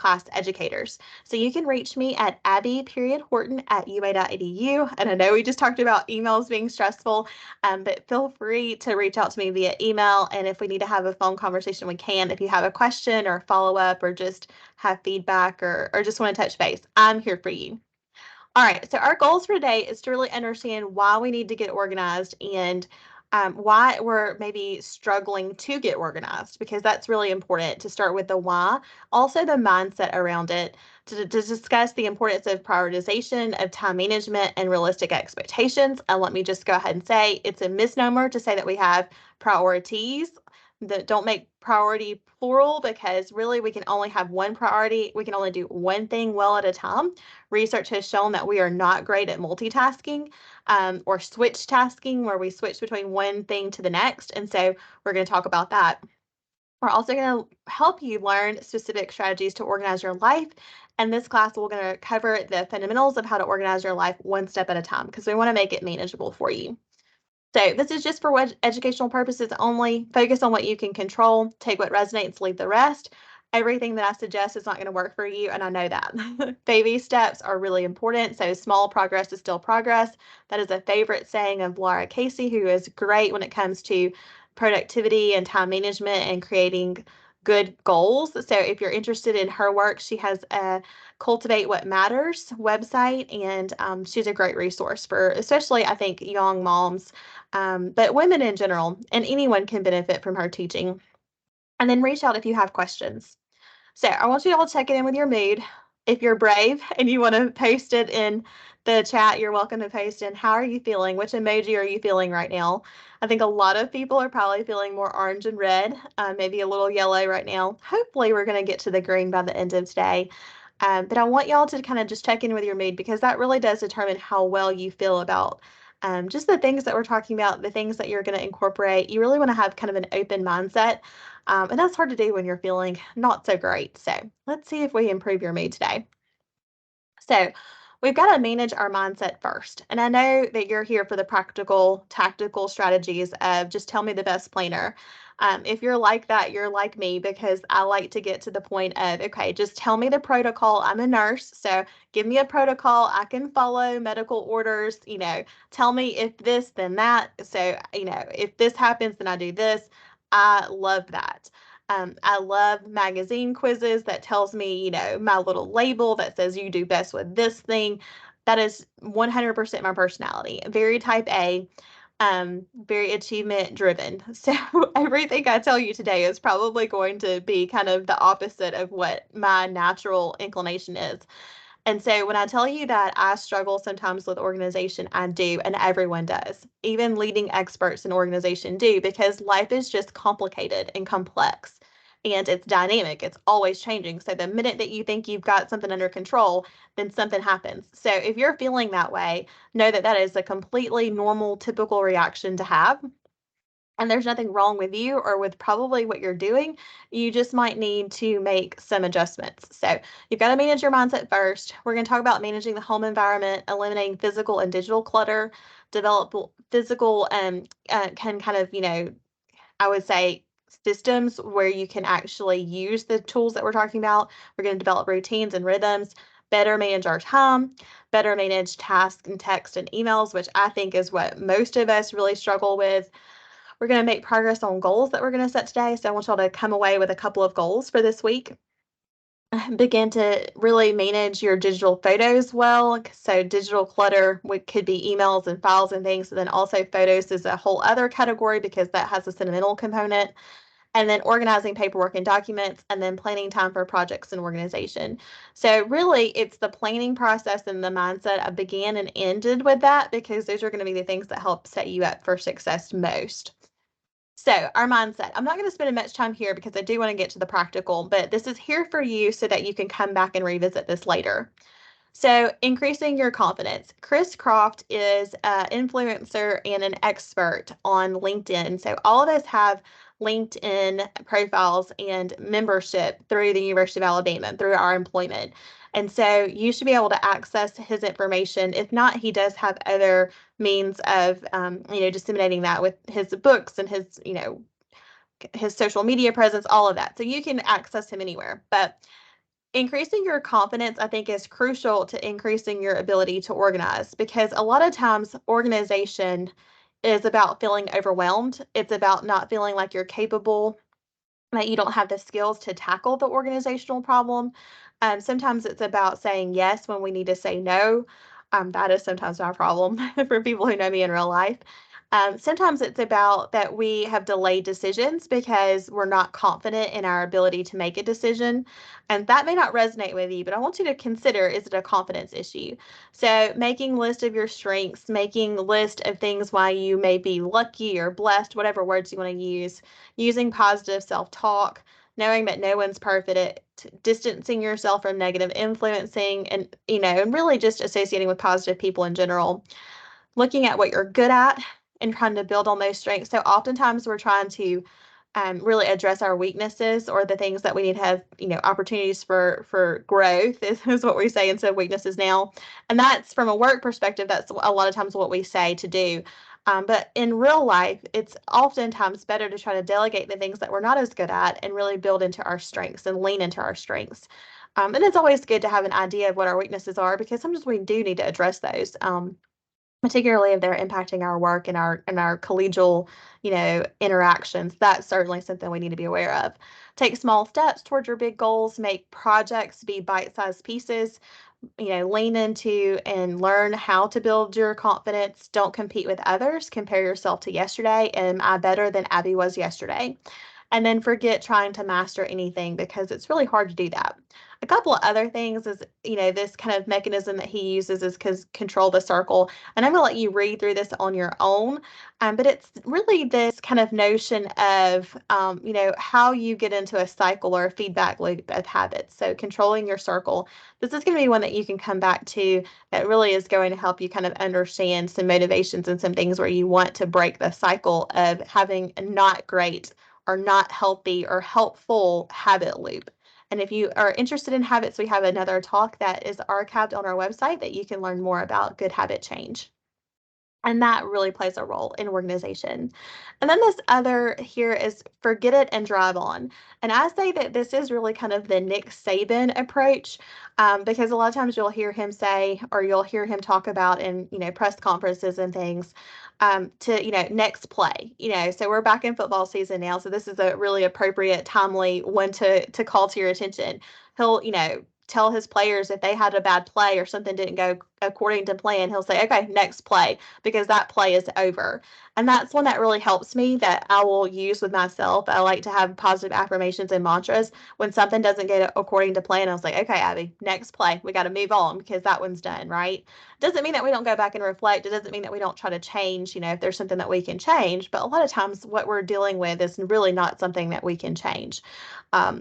class educators. So you can reach me at abby.horton@ua.edu. And I know we just talked about emails being stressful, but feel free to reach out to me via email. And if we need to have a phone conversation, we can. If you have a question or follow up or just have feedback or just want to touch base, I'm here for you. All right, so our goals for today is to really understand why we need to get organized and why we're maybe struggling to get organized, because that's really important to start with the why, also the mindset around it, to discuss the importance of prioritization, of time management, and realistic expectations. And let me just go ahead and say it's a misnomer to say that we have priorities. Don't make priority plural, because really we can only have one priority. We can only do one thing well at a time. Research has shown that we are not great at multitasking or switch tasking, where we switch between one thing to the next. And so we're going to talk about that. We're also going to help you learn specific strategies to organize your life. And this class, we're going to cover the fundamentals of how to organize your life one step at a time, because we want to make it manageable for you. So this is just for educational purposes only. Focus on what you can control. Take what resonates, leave the rest. Everything that I suggest is not going to work for you, and I know that. Baby steps are really important, so small progress is still progress. That is a favorite saying of Laura Casey, who is great when it comes to productivity and time management and creating good goals. So if you're interested in her work, she has a Cultivate What Matters website, and she's a great resource for especially, I think, young moms, but women in general, and anyone can benefit from her teaching. And then reach out if you have questions. So I want you all to check in with your mood. If you're brave and you want to post it in the chat, you're welcome to post in how are you feeling? Which emoji are you feeling right now? I think a lot of people are probably feeling more orange and red, maybe a little yellow right now. Hopefully we're going to get to the green by the end of today. But I want y'all to kind of just check in with your mood, because that really does determine how well you feel about just the things that we're talking about, the things that you're going to incorporate. You really want to have kind of an open mindset. And that's hard to do when you're feeling not so great. So let's see if we improve your mood today. So we've got to manage our mindset first. And I know that you're here for the practical, tactical strategies of just tell me the best planner. If you're like that, you're like me, because I like to get to the point of, okay, just tell me the protocol. I'm a nurse, so give me a protocol. I can follow medical orders, tell me if this, then that. So, if this happens, then I do this. I love that. I love magazine quizzes that tells me, my little label that says you do best with this thing. That is 100% my personality. Very type A, very achievement driven. So everything I tell you today is probably going to be kind of the opposite of what my natural inclination is. And so when I tell you that I struggle sometimes with organization, I do, and everyone does. Even leading experts in organization do, because life is just complicated and complex, and it's dynamic. It's always changing. So the minute that you think you've got something under control, then something happens. So if you're feeling that way, know that that is a completely normal, typical reaction to have. And there's nothing wrong with you or with probably what you're doing. You just might need to make some adjustments. So you've got to manage your mindset first. We're going to talk about managing the home environment, eliminating physical and digital clutter, develop physical can kind of, I would say systems where you can actually use the tools that we're talking about. We're going to develop routines and rhythms, better manage our time, better manage tasks and text and emails, which I think is what most of us really struggle with. We're going to make progress on goals that we're going to set today. So I want y'all to come away with a couple of goals for this week. Begin to really manage your digital photos well. So digital clutter could be emails and files and things. And then also photos is a whole other category, because that has a sentimental component. And then organizing paperwork and documents, and then planning time for projects and organization. So really, it's the planning process and the mindset. I began and ended with that, because those are going to be the things that help set you up for success most. So our mindset, I'm not going to spend much time here because I do want to get to the practical, but this is here for you so that you can come back and revisit this later. So increasing your confidence. Chris Croft is an influencer and an expert on LinkedIn. So all of us have LinkedIn profiles and membership through the University of Alabama, through our employment. And so you should be able to access his information. If not, he does have other means of, disseminating that with his books and his social media presence, all of that. So you can access him anywhere. But Increasing your confidence, I think, is crucial to increasing your ability to organize because a lot of times organization is about feeling overwhelmed. It's about not feeling like you're capable, that you don't have the skills to tackle the organizational problem. Sometimes it's about saying yes when we need to say no. That is sometimes my problem for people who know me in real life. Sometimes it's about that we have delayed decisions because we're not confident in our ability to make a decision. And that may not resonate with you, but I want you to consider, is it a confidence issue? So making list of your strengths, making list of things why you may be lucky or blessed, whatever words you want to use, using positive self-talk, knowing that no one's perfect, distancing yourself from negative influencing, and and really just associating with positive people in general, looking at what you're good at and trying to build on those strengths. So oftentimes we're trying to really address our weaknesses or the things that we need to have, opportunities for growth is what we say instead of weaknesses now. And that's from a work perspective, that's a lot of times what we say to do. But in real life, it's oftentimes better to try to delegate the things that we're not as good at and really build into our strengths and lean into our strengths. And it's always good to have an idea of what our weaknesses are because sometimes we do need to address those. Particularly if they're impacting our work and our collegial, interactions. That's certainly something we need to be aware of. Take small steps towards your big goals, make projects be bite-sized pieces, lean into and learn how to build your confidence. Don't compete with others. Compare yourself to yesterday. Am I better than Abby was yesterday? And then forget trying to master anything because it's really hard to do that. A couple of other things is, this kind of mechanism that he uses is because control the circle. And I'm going to let you read through this on your own. But it's really this kind of notion of, how you get into a cycle or a feedback loop of habits. So controlling your circle. This is going to be one that you can come back to that really is going to help you kind of understand some motivations and some things where you want to break the cycle of having a not great or not healthy or helpful habit loop. And if you are interested in habits, we have another talk that is archived on our website that you can learn more about good habit change. And that really plays a role in organization. And then this other here is forget it and drive on. And I say that this is really kind of the Nick Saban approach because a lot of times you'll hear him say, or you'll hear him talk about in, press conferences and things to, next play, so we're back in football season now. So this is a really appropriate, timely one to call to your attention. He'll, tell his players if they had a bad play or something didn't go according to plan, he'll say, okay, next play, because that play is over. And that's one that really helps me that I will use with myself. I like to have positive affirmations and mantras. When something doesn't get according to plan, I was like, okay, Abby, next play. We got to move on because that one's done, right? Doesn't mean that we don't go back and reflect. It doesn't mean that we don't try to change, if there's something that we can change. But a lot of times what we're dealing with is really not something that we can change.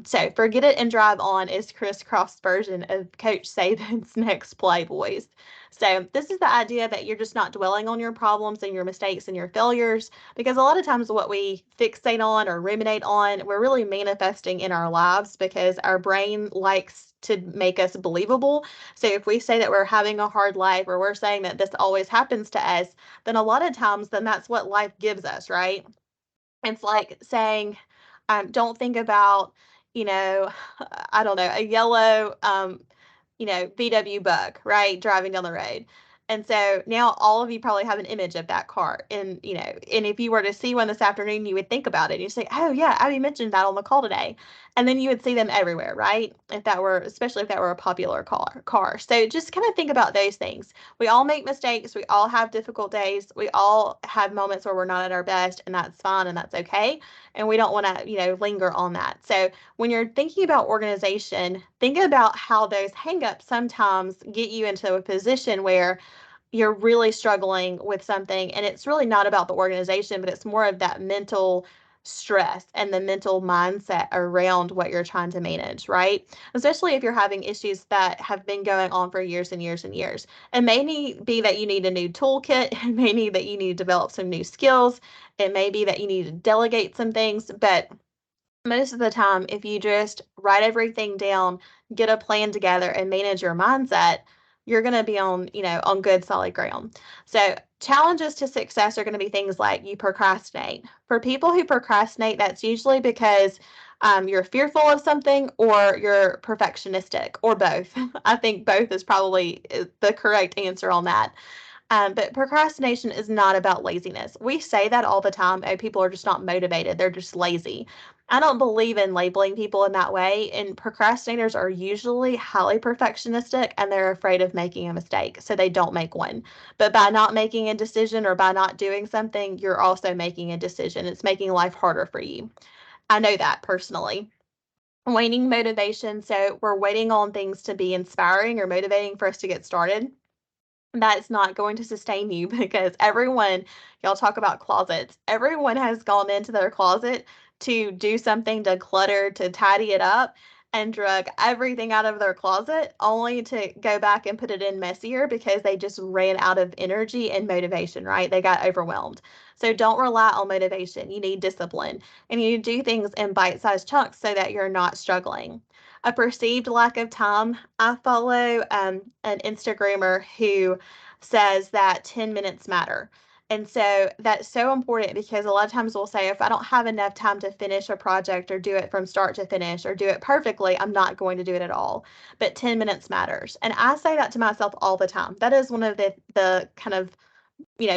So forget it and drive on is Chris Cross's version of Coach Saban's next play, boys. So this is the idea that you're just not dwelling on your problems and your mistakes and your failures, because a lot of times what we fixate on or ruminate on, we're really manifesting in our lives because our brain likes to make us believable. So if we say that we're having a hard life or we're saying that this always happens to us, then a lot of times then that's what life gives us, right? It's like saying, don't think about, you know, I don't know, a yellow, VW bug, right? Driving down the road. And so now all of you probably have an image of that car. And if you were to see one this afternoon, you would think about it. You say, oh yeah, Abby mentioned that on the call today. And then you would see them everywhere, right? Especially if that were a popular car. So just kind of think about those things. We all make mistakes. We all have difficult days. We all have moments where we're not at our best, and that's fine and that's okay. And we don't want to, linger on that. So when you're thinking about organization, think about how those hangups sometimes get you into a position where you're really struggling with something and it's really not about the organization, but it's more of that mental stress and the mental mindset around what you're trying to manage, right? Especially if you're having issues that have been going on for years and years and years. It may be that you need a new toolkit. It may be that you need to develop some new skills. It may be that you need to delegate some things, but most of the time, if you just write everything down, get a plan together, and manage your mindset, you're going to be on good solid ground. So challenges to success are going to be things like you procrastinate. For people who procrastinate, that's usually because You're fearful of something, or you're perfectionistic, or both. I think both is probably the correct answer on that. But procrastination is not about laziness. We say that all the time. Oh, people are just not motivated. They're just lazy. I don't believe in labeling people in that way. And procrastinators are usually highly perfectionistic and they're afraid of making a mistake. So they don't make one. But by not making a decision or by not doing something, you're also making a decision. It's making life harder for you. I know that personally. Waning motivation. So we're waiting on things to be inspiring or motivating for us to get started. That's not going to sustain you because everyone, y'all talk about closets, everyone has gone into their closet to do something to clutter, to tidy it up, and drug everything out of their closet only to go back and put it in messier because they just ran out of energy and motivation, right? They got overwhelmed. So don't rely on motivation. You need discipline and you need to do things in bite sized chunks so that you're not struggling. A perceived lack of time. I follow an Instagrammer who says that 10 minutes matter. And so that's so important because a lot of times we'll say, if I don't have enough time to finish a project or do it from start to finish or do it perfectly, I'm not going to do it at all. But 10 minutes matters. And I say that to myself all the time. That is one of the kind of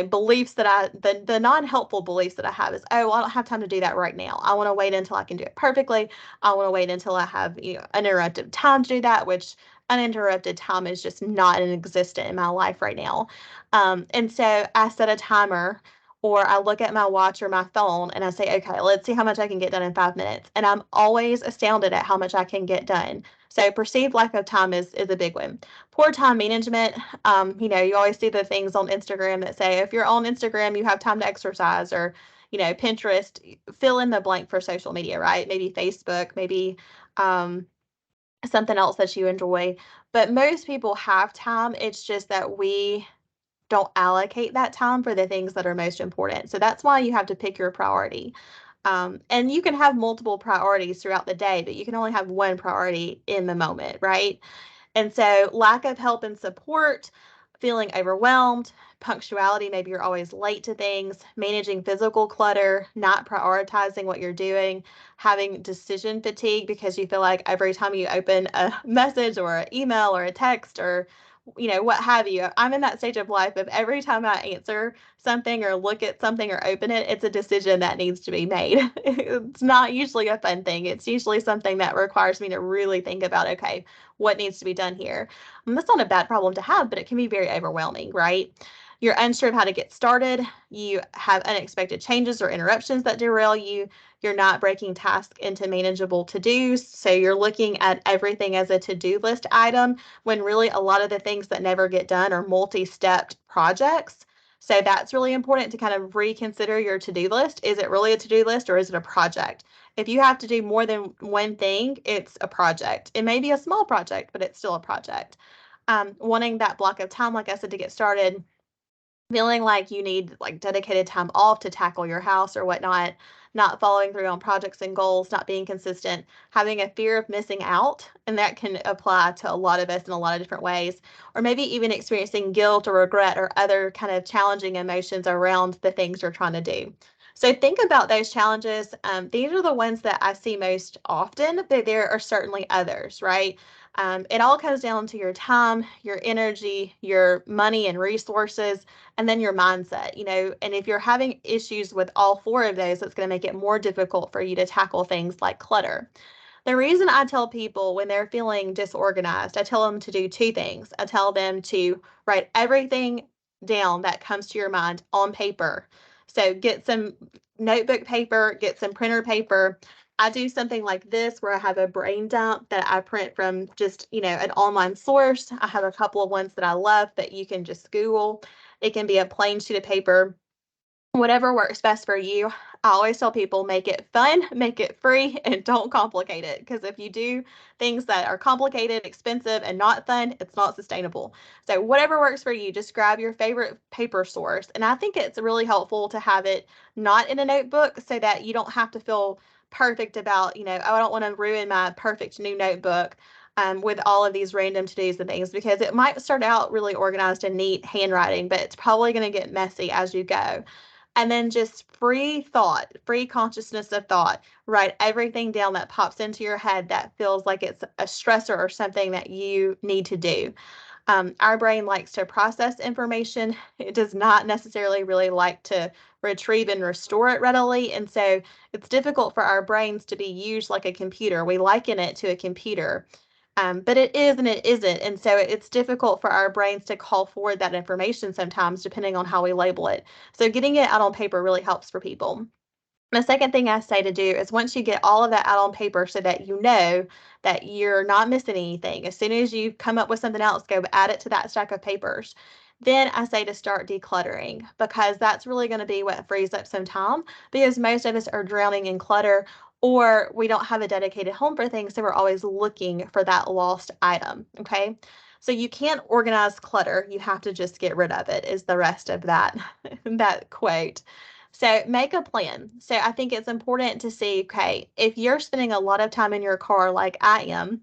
beliefs that the non-helpful beliefs that I have is, oh, well, I don't have time to do that right now. I want to wait until I can do it perfectly. I want to wait until I have, uninterrupted time to do that, which uninterrupted time is just not an existent in my life right now. And so I set a timer or I look at my watch or my phone and I say, okay, let's see how much I can get done in 5 minutes. And I'm always astounded at how much I can get done. So perceived lack of time is a big one. Poor time management. You always see the things on Instagram that say if you're on Instagram, you have time to exercise, or, Pinterest, fill in the blank for social media, right? Maybe Facebook, maybe something else that you enjoy. But most people have time. It's just that we don't allocate that time for the things that are most important. So that's why you have to pick your priority. And you can have multiple priorities throughout the day, but you can only have one priority in the moment, right? And so, lack of help and support, feeling overwhelmed, punctuality, maybe you're always late to things, managing physical clutter, not prioritizing what you're doing, having decision fatigue because you feel like every time you open a message or an email or a text or what have you. I'm in that stage of life of every time I answer something or look at something or open it, it's a decision that needs to be made. It's not usually a fun thing. It's usually something that requires me to really think about, okay, what needs to be done here. And that's not a bad problem to have, but it can be very overwhelming, right? You're unsure of how to get started. You have unexpected changes or interruptions that derail you. You're not breaking tasks into manageable to-dos. So you're looking at everything as a to-do list item when really a lot of the things that never get done are multi-stepped projects. So that's really important to kind of reconsider your to-do list. Is it really a to-do list or is it a project? If you have to do more than one thing, it's a project. It may be a small project, but it's still a project. Wanting that block of time, like I said, to get started, feeling like you need like dedicated time off to tackle your house or whatnot, not following through on projects and goals, not being consistent, having a fear of missing out, and that can apply to a lot of us in a lot of different ways, or maybe even experiencing guilt or regret or other kind of challenging emotions around the things you're trying to do. So think about those challenges. These are the ones that I see most often, but there are certainly others, right? It all comes down to your time, your energy, your money and resources, and then your mindset, and if you're having issues with all four of those, it's going to make it more difficult for you to tackle things like clutter. The reason I tell people when they're feeling disorganized, I tell them to do two things. I tell them to write everything down that comes to your mind on paper. So get some notebook paper, get some printer paper. I do something like this where I have a brain dump that I print from just, an online source. I have a couple of ones that I love that you can just Google. It can be a plain sheet of paper, whatever works best for you. I always tell people make it fun, make it free, and don't complicate it. Because if you do things that are complicated, expensive, and not fun, it's not sustainable. So whatever works for you, just grab your favorite paper source. And I think it's really helpful to have it not in a notebook so that you don't have to feel perfect about, oh, I don't want to ruin my perfect new notebook. With all of these random to-dos and things, because it might start out really organized and neat handwriting, but it's probably going to get messy as you go. And then just free thought, free consciousness of thought. Write everything down that pops into your head that feels like it's a stressor or something that you need to do. Our brain likes to process information. It does not necessarily really like to retrieve and restore it readily. And so it's difficult for our brains to be used like a computer. We liken it to a computer, but it is and it isn't. And so it's difficult for our brains to call forward that information sometimes, depending on how we label it. So getting it out on paper really helps for people. The second thing I say to do is once you get all of that out on paper so that you know that you're not missing anything, as soon as you come up with something else, go add it to that stack of papers. Then I say to start decluttering because that's really going to be what frees up some time because most of us are drowning in clutter or we don't have a dedicated home for things. So we're always looking for that lost item. Okay. So you can't organize clutter. You have to just get rid of it is the rest of that, that quote. So make a plan. So I think it's important to see, okay, if you're spending a lot of time in your car like I am,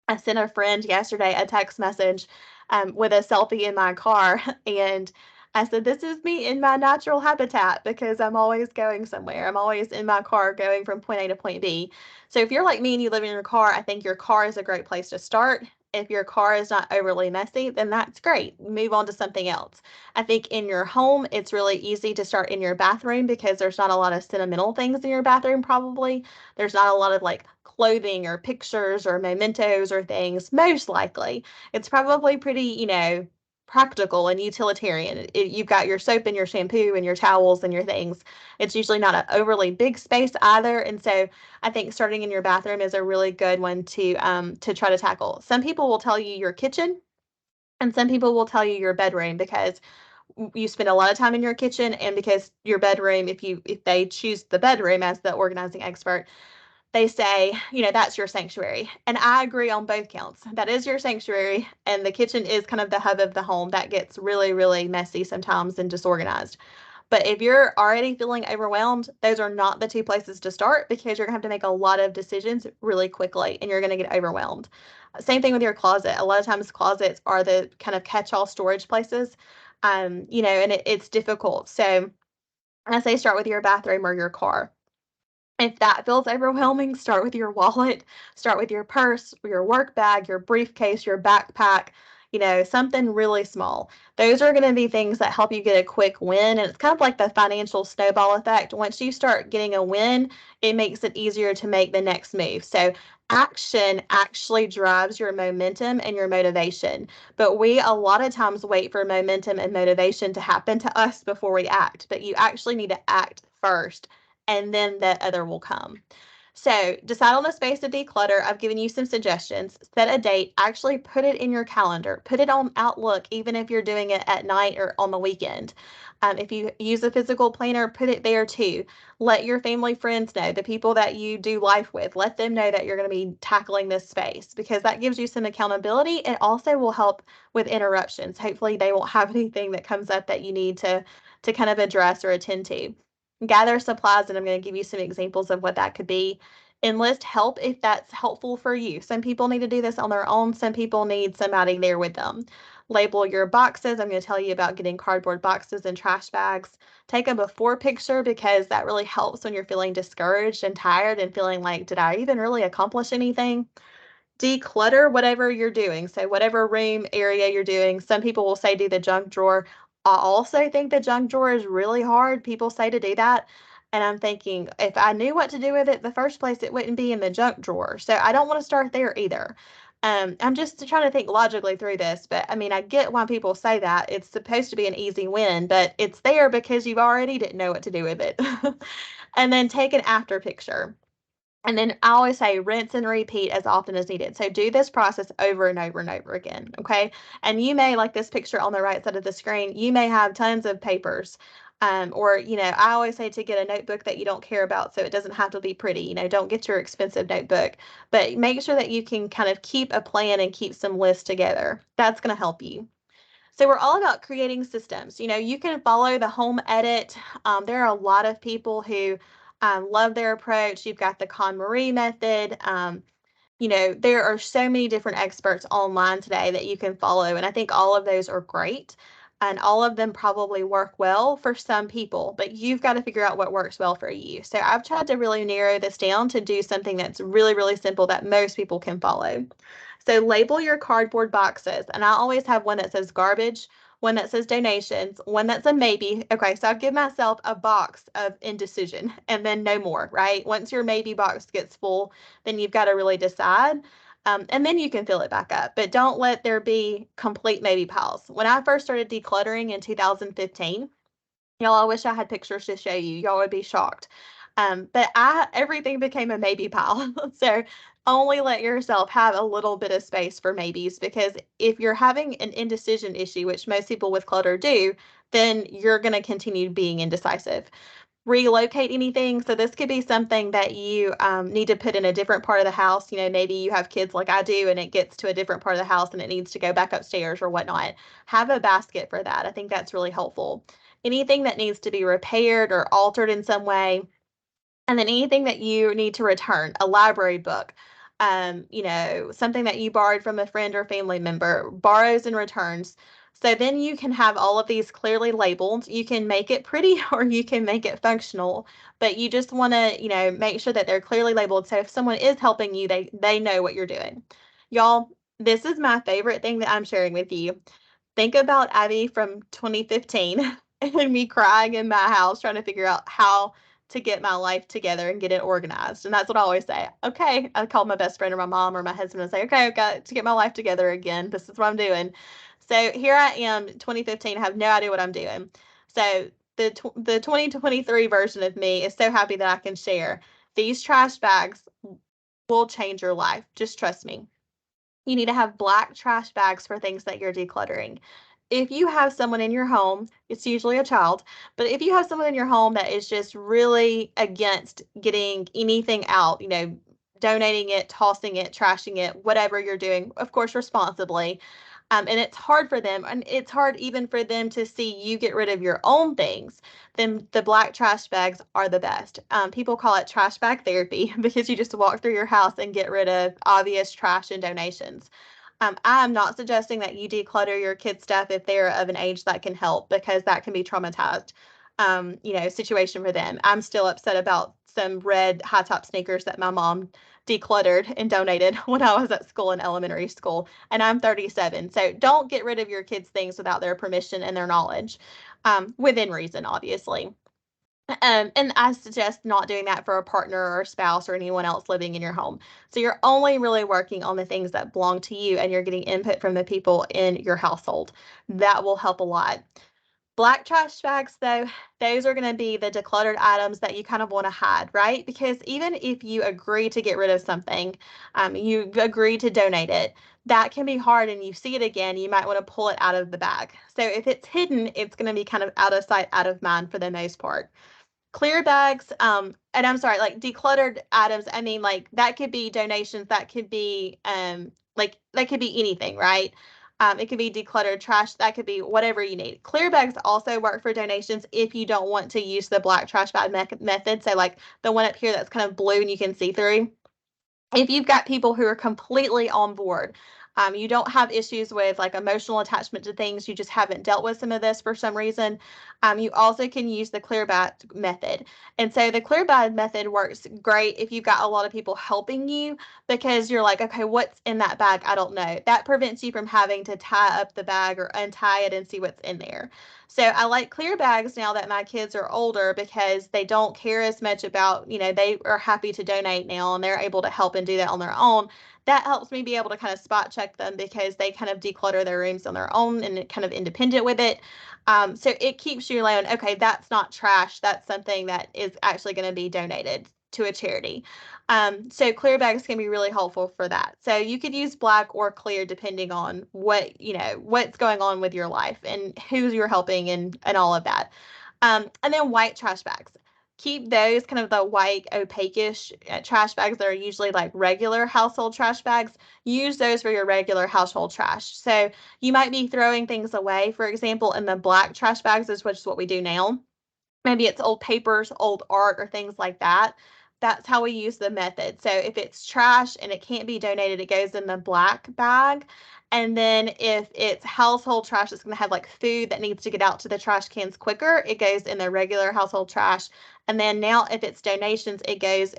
I sent a friend yesterday a text message with a selfie in my car, and I said, "This is me in my natural habitat because I'm always going somewhere. I'm always in my car going from point A to point B." So if you're like me and you live in your car, I think your car is a great place to start. If your car is not overly messy, then that's great. Move on to something else. I think in your home, it's really easy to start in your bathroom because there's not a lot of sentimental things in your bathroom, probably. There's not a lot of like clothing or pictures or mementos or things, most likely. It's probably pretty, practical and utilitarian. You've got your soap and your shampoo and your towels and your things. It's usually not an overly big space either. And so I think starting in your bathroom is a really good one to try to tackle. Some people will tell you your kitchen and some people will tell you your bedroom because you spend a lot of time in your kitchen and because your bedroom if they choose the bedroom as the organizing expert they say, that's your sanctuary. And I agree on both counts. That is your sanctuary. And the kitchen is kind of the hub of the home. That gets really, really messy sometimes and disorganized. But if you're already feeling overwhelmed, those are not the two places to start because you're going to have to make a lot of decisions really quickly and you're going to get overwhelmed. Same thing with your closet. A lot of times, closets are the kind of catch all storage places, and it's difficult. So I say start with your bathroom or your car. If that feels overwhelming, start with your wallet, start with your purse, your work bag, your briefcase, your backpack, something really small. Those are going to be things that help you get a quick win. And it's kind of like the financial snowball effect. Once you start getting a win, it makes it easier to make the next move. So action actually drives your momentum and your motivation. But we a lot of times wait for momentum and motivation to happen to us before we act. But you actually need to act first and then the other will come. So decide on the space to declutter. I've given you some suggestions. Set a date. Actually put it in your calendar. Put it on Outlook, even if you're doing it at night or on the weekend. If you use a physical planner, put it there too. Let your family friends know, the people that you do life with, let them know that you're going to be tackling this space because that gives you some accountability. It also will help with interruptions. Hopefully they won't have anything that comes up that you need to kind of address or attend to. Gather supplies, and I'm going to give you some examples of what that could be. Enlist help if that's helpful for you. Some people need to do this on their own. Some people need somebody there with them. Label your boxes. I'm going to tell you about getting cardboard boxes and trash bags. Take a before picture because that really helps when you're feeling discouraged and tired and feeling like, did I even really accomplish anything? Declutter whatever you're doing. So whatever room area you're doing, some people will say do the junk drawer. I also think the junk drawer is really hard. People say to do that. And I'm thinking, if I knew what to do with it in the first place, it wouldn't be in the junk drawer. So I don't want to start there either. I'm just trying to think logically through this, but I mean, I get why people say that. It's supposed to be an easy win, but it's there because you've already didn't know what to do with it. And then take an after picture. And then I always say rinse and repeat as often as needed. So do this process over and over and over again. Okay. And you may, like this picture on the right side of the screen, you may have tons of papers. I always say to get a notebook that you don't care about so it doesn't have to be pretty. Don't get your expensive notebook, but make sure that you can kind of keep a plan and keep some lists together. That's going to help you. So we're all about creating systems. You can follow the home edit. There are a lot of people who love their approach. You've got the KonMari method. There are so many different experts online today that you can follow, and I think all of those are great. and all of them probably work well for some people, but you've got to figure out what works well for you. So I've tried to really narrow this down to do something that's really, really simple that most people can follow. So label your cardboard boxes, and I always have one that says garbage, one that says donations, one that's a maybe. Okay, so I'll give myself a box of indecision and then no more, right? Once your maybe box gets full, then you've got to really decide. And then you can fill it back up, but don't let there be complete maybe piles. When I first started decluttering in 2015, y'all, I wish I had pictures to show you. Y'all would be shocked. But everything became a maybe pile. So only let yourself have a little bit of space for maybes, because if you're having an indecision issue, which most people with clutter do, then you're going to continue being indecisive. Relocate anything. So this could be something that you need to put in a different part of the house. Maybe you have kids like I do, and it gets to a different part of the house and it needs to go back upstairs or whatnot. Have a basket for that. I think that's really helpful. Anything that needs to be repaired or altered in some way, and then anything that you need to return, a library book, something that you borrowed from a friend or family member, borrows and returns. So then you can have all of these clearly labeled. You can make it pretty or you can make it functional, but you just want to, make sure that they're clearly labeled. So if someone is helping you, they know what you're doing. Y'all, this is my favorite thing that I'm sharing with you. Think about Abby from 2015 and me crying in my house trying to figure out how to get my life together and get it organized. And that's what I always say. Okay, I call my best friend or my mom or my husband and say, okay, I've got to get my life together again. This is what I'm doing. So here I am, 2015. I have no idea what I'm doing. So the 2023 version of me is so happy that I can share. These trash bags will change your life. Just trust me. You need to have black trash bags for things that you're decluttering. If you have someone in your home, it's usually a child, but if you have someone in your home that is just really against getting anything out, donating it, tossing it, trashing it, whatever you're doing, of course, responsibly. And it's hard for them, and it's hard even for them to see you get rid of your own things, then the black trash bags are the best. People call it trash bag therapy because you just walk through your house and get rid of obvious trash and donations. I'm not suggesting that you declutter your kids' stuff if they're of an age that can help, because that can be traumatized, situation for them. I'm still upset about some red high top sneakers that my mom decluttered and donated when I was at school in elementary school, and I'm 37. So don't get rid of your kids' things without their permission and their knowledge, within reason, obviously. And I suggest not doing that for a partner or a spouse or anyone else living in your home. So you're only really working on the things that belong to you, and you're getting input from the people in your household. That will help a lot. Black trash bags, though, those are going to be the decluttered items that you kind of want to hide, right? Because even if you agree to get rid of something, you agree to donate it, that can be hard, and you see it again, you might want to pull it out of the bag. So if it's hidden, it's going to be kind of out of sight, out of mind for the most part. Clear bags, and I'm sorry, like decluttered items, I mean, like that could be donations, that could be like that could be anything, right? It could be decluttered trash, that could be whatever you need. Clear bags also work for donations if you don't want to use the black trash bag method. So like the one up here that's kind of blue and you can see through. If you've got people who are completely on board, you don't have issues with like emotional attachment to things, you just haven't dealt with some of this for some reason, you also can use the clear bag method. And so the clear bag method works great if you've got a lot of people helping you, because you're like, okay, what's in that bag? I don't know. That prevents you from having to tie up the bag or untie it and see what's in there. So I like clear bags now that my kids are older, because they don't care as much about, they are happy to donate now and they're able to help and do that on their own. That helps me be able to kind of spot check them, because they kind of declutter their rooms on their own and kind of independent with it. So it keeps you like, okay, that's not trash. That's something that is actually going to be donated to a charity. So clear bags can be really helpful for that. So you could use black or clear depending on what's going on with your life and who you're helping and all of that. And then white trash bags. Keep those kind of the white opaque-ish trash bags that are usually like regular household trash bags. Use those for your regular household trash. So you might be throwing things away, for example, in the black trash bags, which is what we do now. Maybe it's old papers, old art, or things like that. that's how we use the method. So if it's trash and it can't be donated, it goes in the black bag. And then if it's household trash, it's going to have like food that needs to get out to the trash cans quicker, it goes in the regular household trash. And then now if it's donations,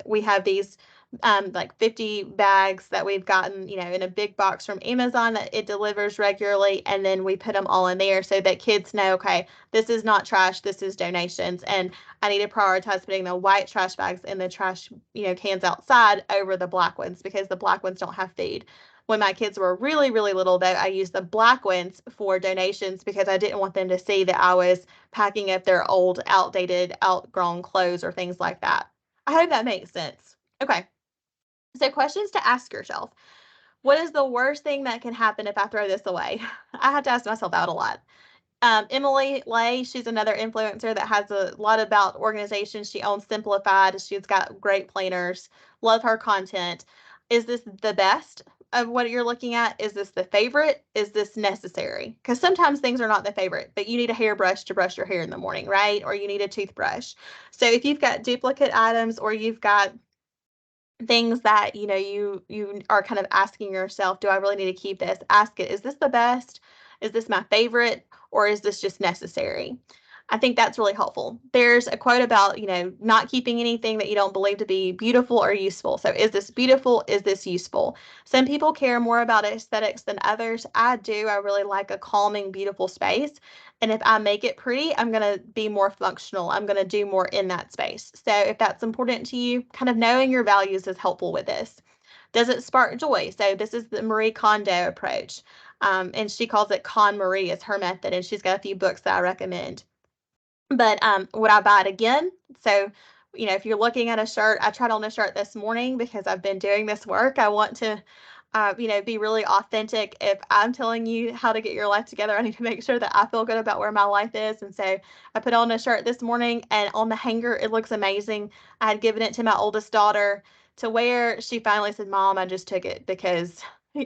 we have these like 50 bags that we've gotten, in a big box from Amazon that it delivers regularly. And then we put them all in there so that kids know, okay, this is not trash, this is donations. And I need to prioritize putting the white trash bags in the trash, cans outside over the black ones because the black ones don't have food. When my kids were really, really little, though, I used the black ones for donations because I didn't want them to see that I was packing up their old, outdated, outgrown clothes or things like that. I hope that makes sense. Okay. So, questions to ask yourself. What is the worst thing that can happen if I throw this away? I have to ask myself that a lot. Emily Lay, she's another influencer that has a lot about organization. She owns Simplified. She's got great planners. Love her content. Is this the best of what you're looking at? Is this the favorite? Is this necessary? Because sometimes things are not the favorite, but you need a hairbrush to brush your hair in the morning, right? Or you need a toothbrush. So if you've got duplicate items or you've got things that you are kind of asking yourself, do I really need to keep this? Ask it, is this the best? Is this my favorite? Or is this just necessary? I think that's really helpful. There's a quote about, not keeping anything that you don't believe to be beautiful or useful. So is this beautiful? Is this useful? Some people care more about aesthetics than others. I do. I really like a calming, beautiful space. And if I make it pretty, I'm going to be more functional. I'm going to do more in that space. So if that's important to you, kind of knowing your values is helpful with this. Does it spark joy? So this is the Marie Kondo approach. And she calls it Con Marie is her method. And she's got a few books that I recommend. But would I buy it again? So, if you're looking at a shirt, I tried on a shirt this morning because I've been doing this work. I want to, be really authentic. If I'm telling you how to get your life together, I need to make sure that I feel good about where my life is. And so I put on a shirt this morning, and on the hanger, it looks amazing. I had given it to my oldest daughter to wear. She finally said, Mom, I just took it because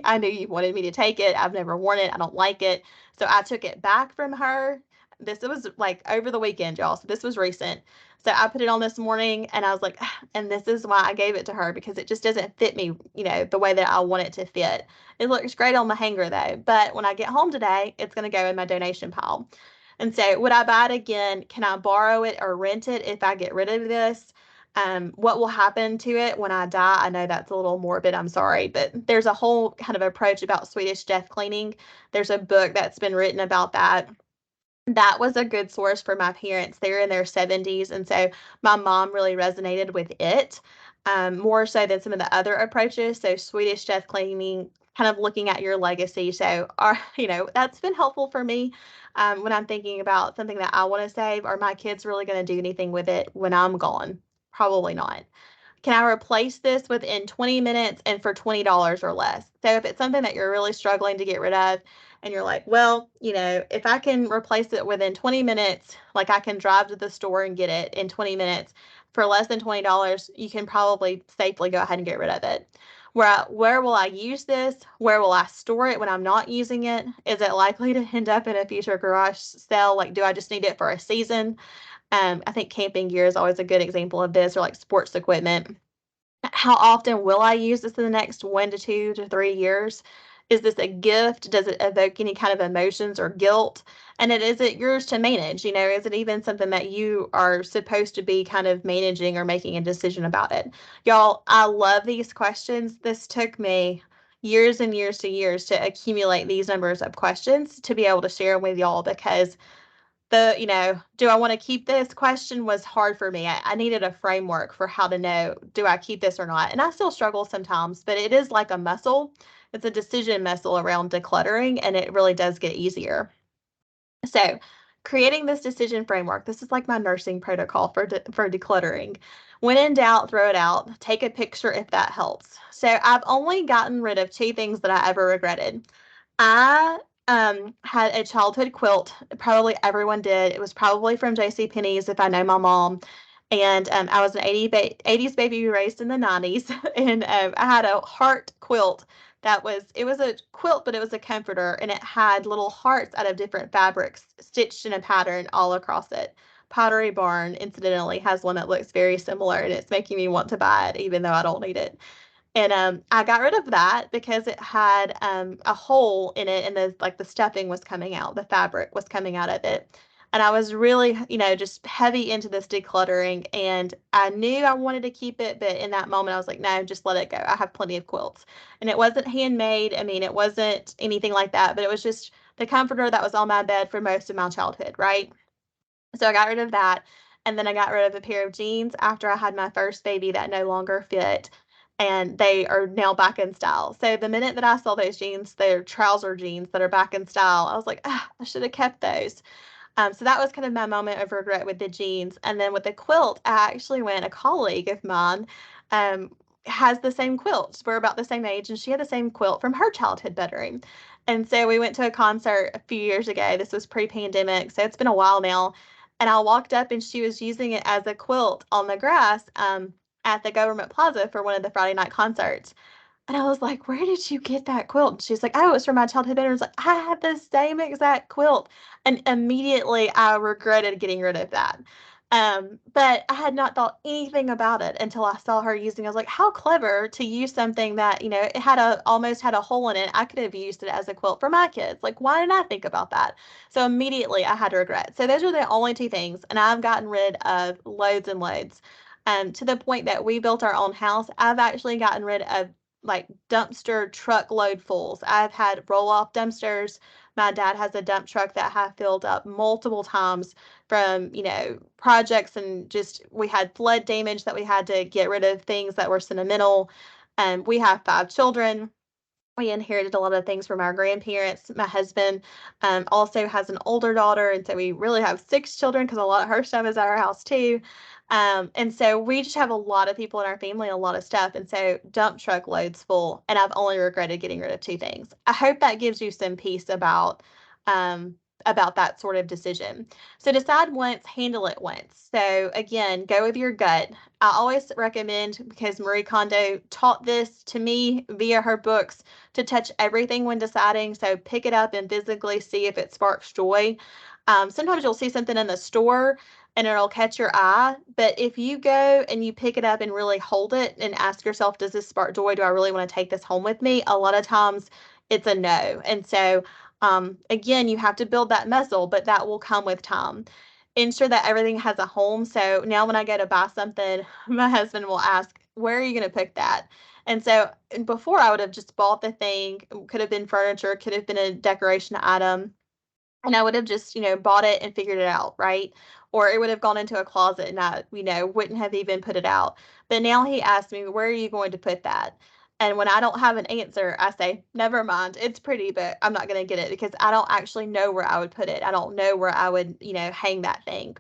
I knew you wanted me to take it. I've never worn it. I don't like it. So I took it back from her. This was like over the weekend, y'all. So this was recent. So I put it on this morning and I was like, and this is why I gave it to her because it just doesn't fit me, the way that I want it to fit. It looks great on the hanger though. But when I get home today, it's going to go in my donation pile. And so would I buy it again? Can I borrow it or rent it if I get rid of this? What will happen to it when I die? I know that's a little morbid. I'm sorry, but there's a whole kind of approach about Swedish death cleaning. There's a book that's been written about that. That was a good source for my parents. They're in their 70s, and so my mom really resonated with it, more so than some of the other approaches. So Swedish death cleaning, kind of looking at your legacy. So, that's been helpful for me when I'm thinking about something that I want to save. Are my kids really going to do anything with it when I'm gone? Probably not. Can I replace this within 20 minutes and for $20 or less? So if it's something that you're really struggling to get rid of and you're like, well, if I can replace it within 20 minutes, like I can drive to the store and get it in 20 minutes for less than $20, you can probably safely go ahead and get rid of it. Where will I use this? Where will I store it when I'm not using it? Is it likely to end up in a future garage sale? Like, do I just need it for a season? I think camping gear is always a good example of this, or like sports equipment. How often will I use this in the next 1 to 2 to 3 years? Is this a gift? Does it evoke any kind of emotions or guilt? And is it yours to manage? Is it even something that you are supposed to be kind of managing or making a decision about it? Y'all, I love these questions. This took me years and years to years to accumulate these numbers of questions to be able to share them with y'all because do I want to keep this question was hard for me. I needed a framework for how to know, do I keep this or not? And I still struggle sometimes, but it is like a muscle. It's a decision muscle around decluttering, and it really does get easier. So, creating this decision framework, this is like my nursing protocol for decluttering. When in doubt, throw it out. Take a picture if that helps. So, I've only gotten rid of 2 things that I ever regretted. I had a childhood quilt. Probably everyone did. It was probably from JCPenney's if I know my mom. And I was an 80s baby raised in the 90s. And I had a heart quilt it was a quilt, but it was a comforter. And it had little hearts out of different fabrics stitched in a pattern all across it. Pottery Barn, incidentally, has one that looks very similar, and it's making me want to buy it, even though I don't need it. And I got rid of that because it had a hole in it, and the stuffing was coming out, the fabric was coming out of it. And I was really, just heavy into this decluttering, and I knew I wanted to keep it, but in that moment I was like, no, just let it go. I have plenty of quilts. And it wasn't handmade. I mean, it wasn't anything like that, but it was just the comforter that was on my bed for most of my childhood, right? So I got rid of that. And then I got rid of a pair of jeans after I had my first baby that no longer fit. And they are now back in style. So the minute that I saw those jeans, they're trouser jeans that are back in style, I was like, ah, I should have kept those. So that was kind of my moment of regret with the jeans. And then with the quilt, I actually went, a colleague of mine um, has the same quilt. We're about the same age, and she had the same quilt from her childhood bedroom. And so we went to a concert a few years ago. This was pre-pandemic, so it's been a while now. And I walked up, and she was using it as a quilt on the grass at the Government Plaza for one of the Friday night concerts. And I was like, "Where did you get that quilt?" And she's like, "Oh, it's from my childhood bedroom." I was like, "I have the same exact quilt." And immediately I regretted getting rid of that. But I had not thought anything about it until I saw her using. I was like, "How clever to use something that, it had almost had a hole in it. I could have used it as a quilt for my kids. Like, why didn't I think about that?" So immediately I had regret. So those are the only two things, and I've gotten rid of loads and loads. To the point that we built our own house, I've actually gotten rid of like dumpster truckload fulls. I've had roll off dumpsters. My dad has a dump truck that I have filled up multiple times from, projects, and just we had flood damage that we had to get rid of things that were sentimental. We have 5 children. We inherited a lot of things from our grandparents. My husband also has an older daughter, and so we really have 6 children because a lot of her stuff is at our house too. And so we just have a lot of people in our family and a lot of stuff. And so dump truck loads full, and I've only regretted getting rid of 2 things. I hope that gives you some peace um, about that sort of decision. So decide once, handle it once. So again, go with your gut. I always recommend, because Marie Kondo taught this to me via her books, to touch everything when deciding. So pick it up and physically see if it sparks joy. Sometimes you'll see something in the store and it'll catch your eye, but if you go and you pick it up and really hold it and ask yourself, does this spark joy? Do I really want to take this home with me? A lot of times it's a no. And so, again, you have to build that muscle, but that will come with time. Ensure that everything has a home. So now when I go to buy something, my husband will ask, where are you going to put that? And so before, I would have just bought the thing, could have been furniture, could have been a decoration item, and I would have just, bought it and figured it out, right? Or it would have gone into a closet and I, wouldn't have even put it out. But now he asked me, where are you going to put that? And when I don't have an answer, I say, never mind. It's pretty, but I'm not going to get it because I don't actually know where I would put it. I don't know where I would, hang that thing.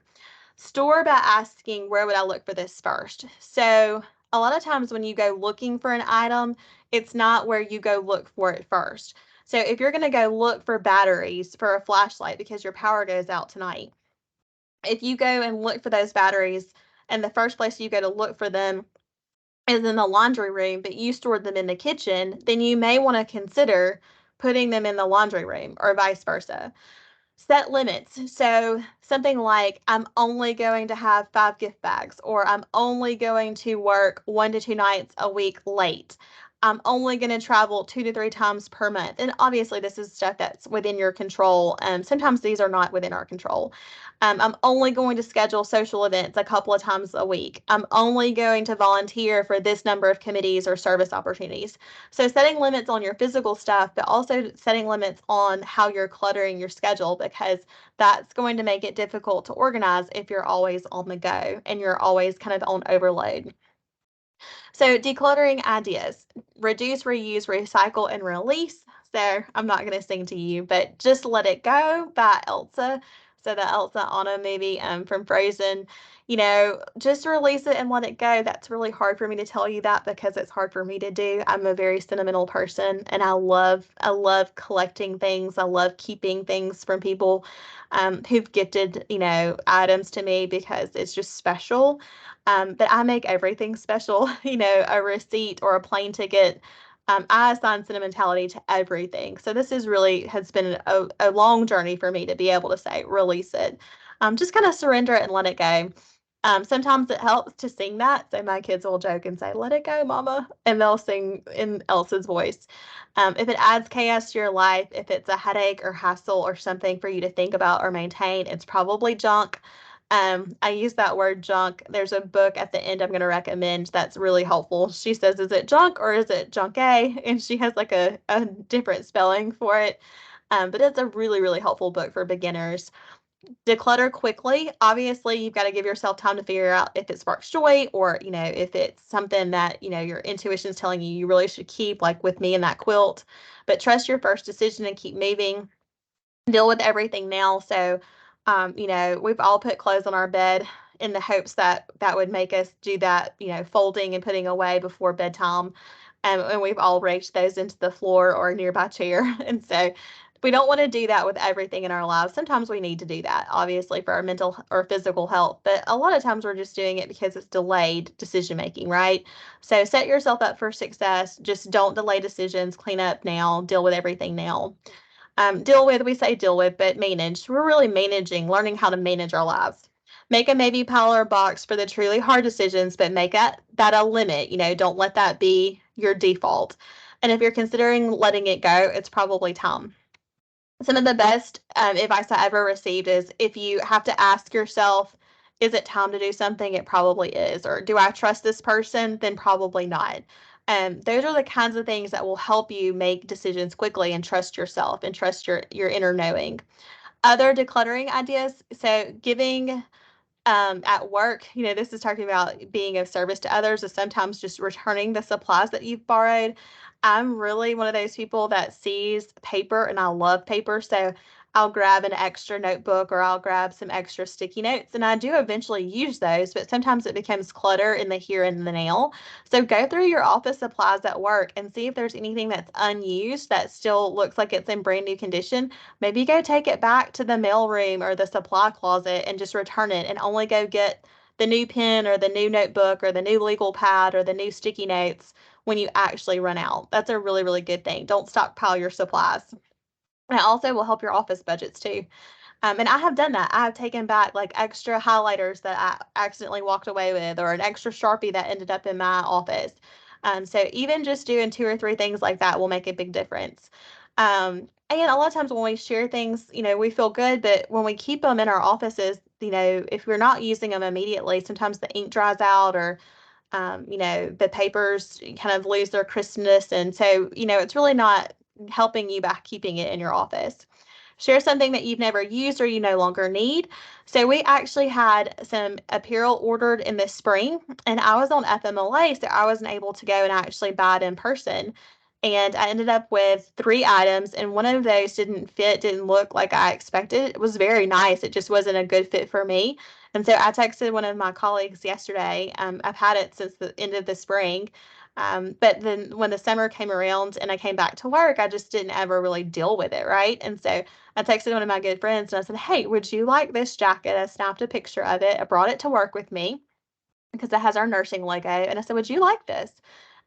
Store by asking, where would I look for this first? So a lot of times when you go looking for an item, it's not where you go look for it first. So if you're going to go look for batteries for a flashlight because your power goes out tonight, if you go and look for those batteries and the first place you go to look for them is in the laundry room, but you stored them in the kitchen, then you may want to consider putting them in the laundry room or vice versa. Set limits. So something like, I'm only going to have 5 gift bags, or I'm only going to work 1 to 2 nights a week late. I'm only going to travel 2 to 3 times per month. And obviously, this is stuff that's within your control. Sometimes these are not within our control. I'm only going to schedule social events a couple of times a week. I'm only going to volunteer for this number of committees or service opportunities. So setting limits on your physical stuff, but also setting limits on how you're cluttering your schedule, because that's going to make it difficult to organize if you're always on the go and you're always kind of on overload. So decluttering ideas: reduce, reuse, recycle, and release. So I'm not going to sing to you, but Just Let It Go by Elsa. So the Elsa Anna movie from Frozen, just release it and let it go. That's really hard for me to tell you that because it's hard for me to do. I'm a very sentimental person, and I love collecting things. I love keeping things from people who've gifted, items to me because it's just special. But I make everything special, a receipt or a plane ticket. I assign sentimentality to everything. So this is really has been a long journey for me to be able to say, release it. Just kind of surrender it and let it go. Sometimes it helps to sing that. So my kids will joke and say, "Let it go, mama." And they'll sing in Elsa's voice. If it adds chaos to your life, if it's a headache or hassle or something for you to think about or maintain, it's probably junk. I use that word junk. There's a book at the end I'm going to recommend that's really helpful. She says, "Is it junk or is it junk A?" And she has like a different spelling for it. But it's a really, really helpful book for beginners. Declutter quickly. Obviously, you've got to give yourself time to figure out if it sparks joy or, if it's something that, your intuition is telling you really should keep, like with me and that quilt. But trust your first decision and keep moving. Deal with everything now. So, we've all put clothes on our bed in the hopes that that would make us do that, folding and putting away before bedtime. And we've all raked those into the floor or a nearby chair. And so we don't want to do that with everything in our lives. Sometimes we need to do that, obviously, for our mental or physical health. But a lot of times we're just doing it because it's delayed decision making, right? So set yourself up for success. Just don't delay decisions. Clean up now. Deal with everything now. We say deal with, but manage. We're really managing, learning how to manage our lives. Make a maybe pile or box for the truly hard decisions, but make that a limit. Don't let that be your default. And if you're considering letting it go, it's probably time. Some of the best advice I ever received is if you have to ask yourself, is it time to do something? It probably is. Or do I trust this person? Then probably not. Those are the kinds of things that will help you make decisions quickly and trust yourself and trust your inner knowing. Other decluttering ideas. So giving at work, this is talking about being of service to others, is sometimes just returning the supplies that you've borrowed. I'm really one of those people that sees paper and I love paper. So I'll grab an extra notebook or I'll grab some extra sticky notes and I do eventually use those, but sometimes it becomes clutter in the here and the now. So go through your office supplies at work and see if there's anything that's unused that still looks like it's in brand new condition. Maybe go take it back to the mail room or the supply closet and just return it and only go get the new pen or the new notebook or the new legal pad or the new sticky notes when you actually run out. That's a really, really good thing. Don't stockpile your supplies. And it also will help your office budgets too. And I have done that. I have taken back like extra highlighters that I accidentally walked away with, or an extra Sharpie that ended up in my office. So even just doing two or three things like that will make a big difference. And a lot of times when we share things, we feel good, but when we keep them in our offices, if we're not using them immediately, sometimes the ink dries out or the papers kind of lose their crispness. And so, it's really not helping you by keeping it in your office. Share something that you've never used or you no longer need. So we actually had some apparel ordered in the spring and I was on FMLA, so I wasn't able to go and actually buy it in person. And I ended up with 3 items, and one of those didn't look like I expected. It was very nice. It just wasn't a good fit for me. And so I texted one of my colleagues yesterday. I've had it since the end of the spring. But then when the summer came around and I came back to work, I just didn't ever really deal with it, right? And so I texted one of my good friends and I said, "Hey, would you like this jacket?" I snapped a picture of it. I brought it to work with me because it has our nursing logo. And I said, "Would you like this?"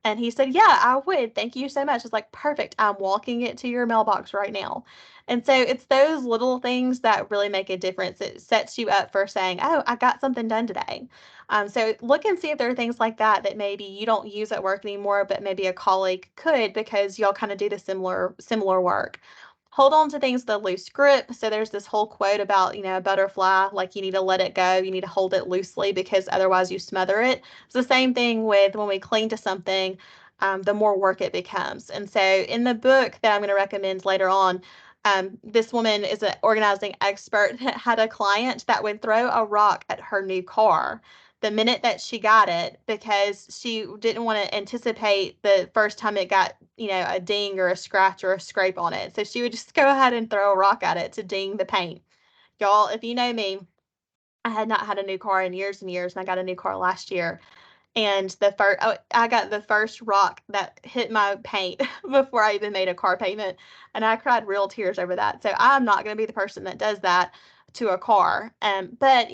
And he said, "Yeah, I would. Thank you so much." It's like, "Perfect. I'm walking it to your mailbox right now." And so it's those little things that really make a difference. It sets you up for saying, "Oh, I got something done today." So look and see if there are things like that that maybe you don't use at work anymore, but maybe a colleague could because y'all kind of do the similar work. Hold on to things with a loose grip. So there's this whole quote about, a butterfly, like you need to let it go. You need to hold it loosely because otherwise you smother it. It's the same thing with when we cling to something, the more work it becomes. And so in the book that I'm going to recommend later on, this woman is an organizing expert that had a client that would throw a rock at her new car the minute that she got it because she didn't want to anticipate the first time it got, a ding or a scratch or a scrape on it. So she would just go ahead and throw a rock at it to ding the paint. Y'all, if you know me, I had not had a new car in years and years, and I got a new car last year. And I got the first rock that hit my paint before I even made a car payment, and I cried real tears over that. So I'm not going to be the person that does that to a car. But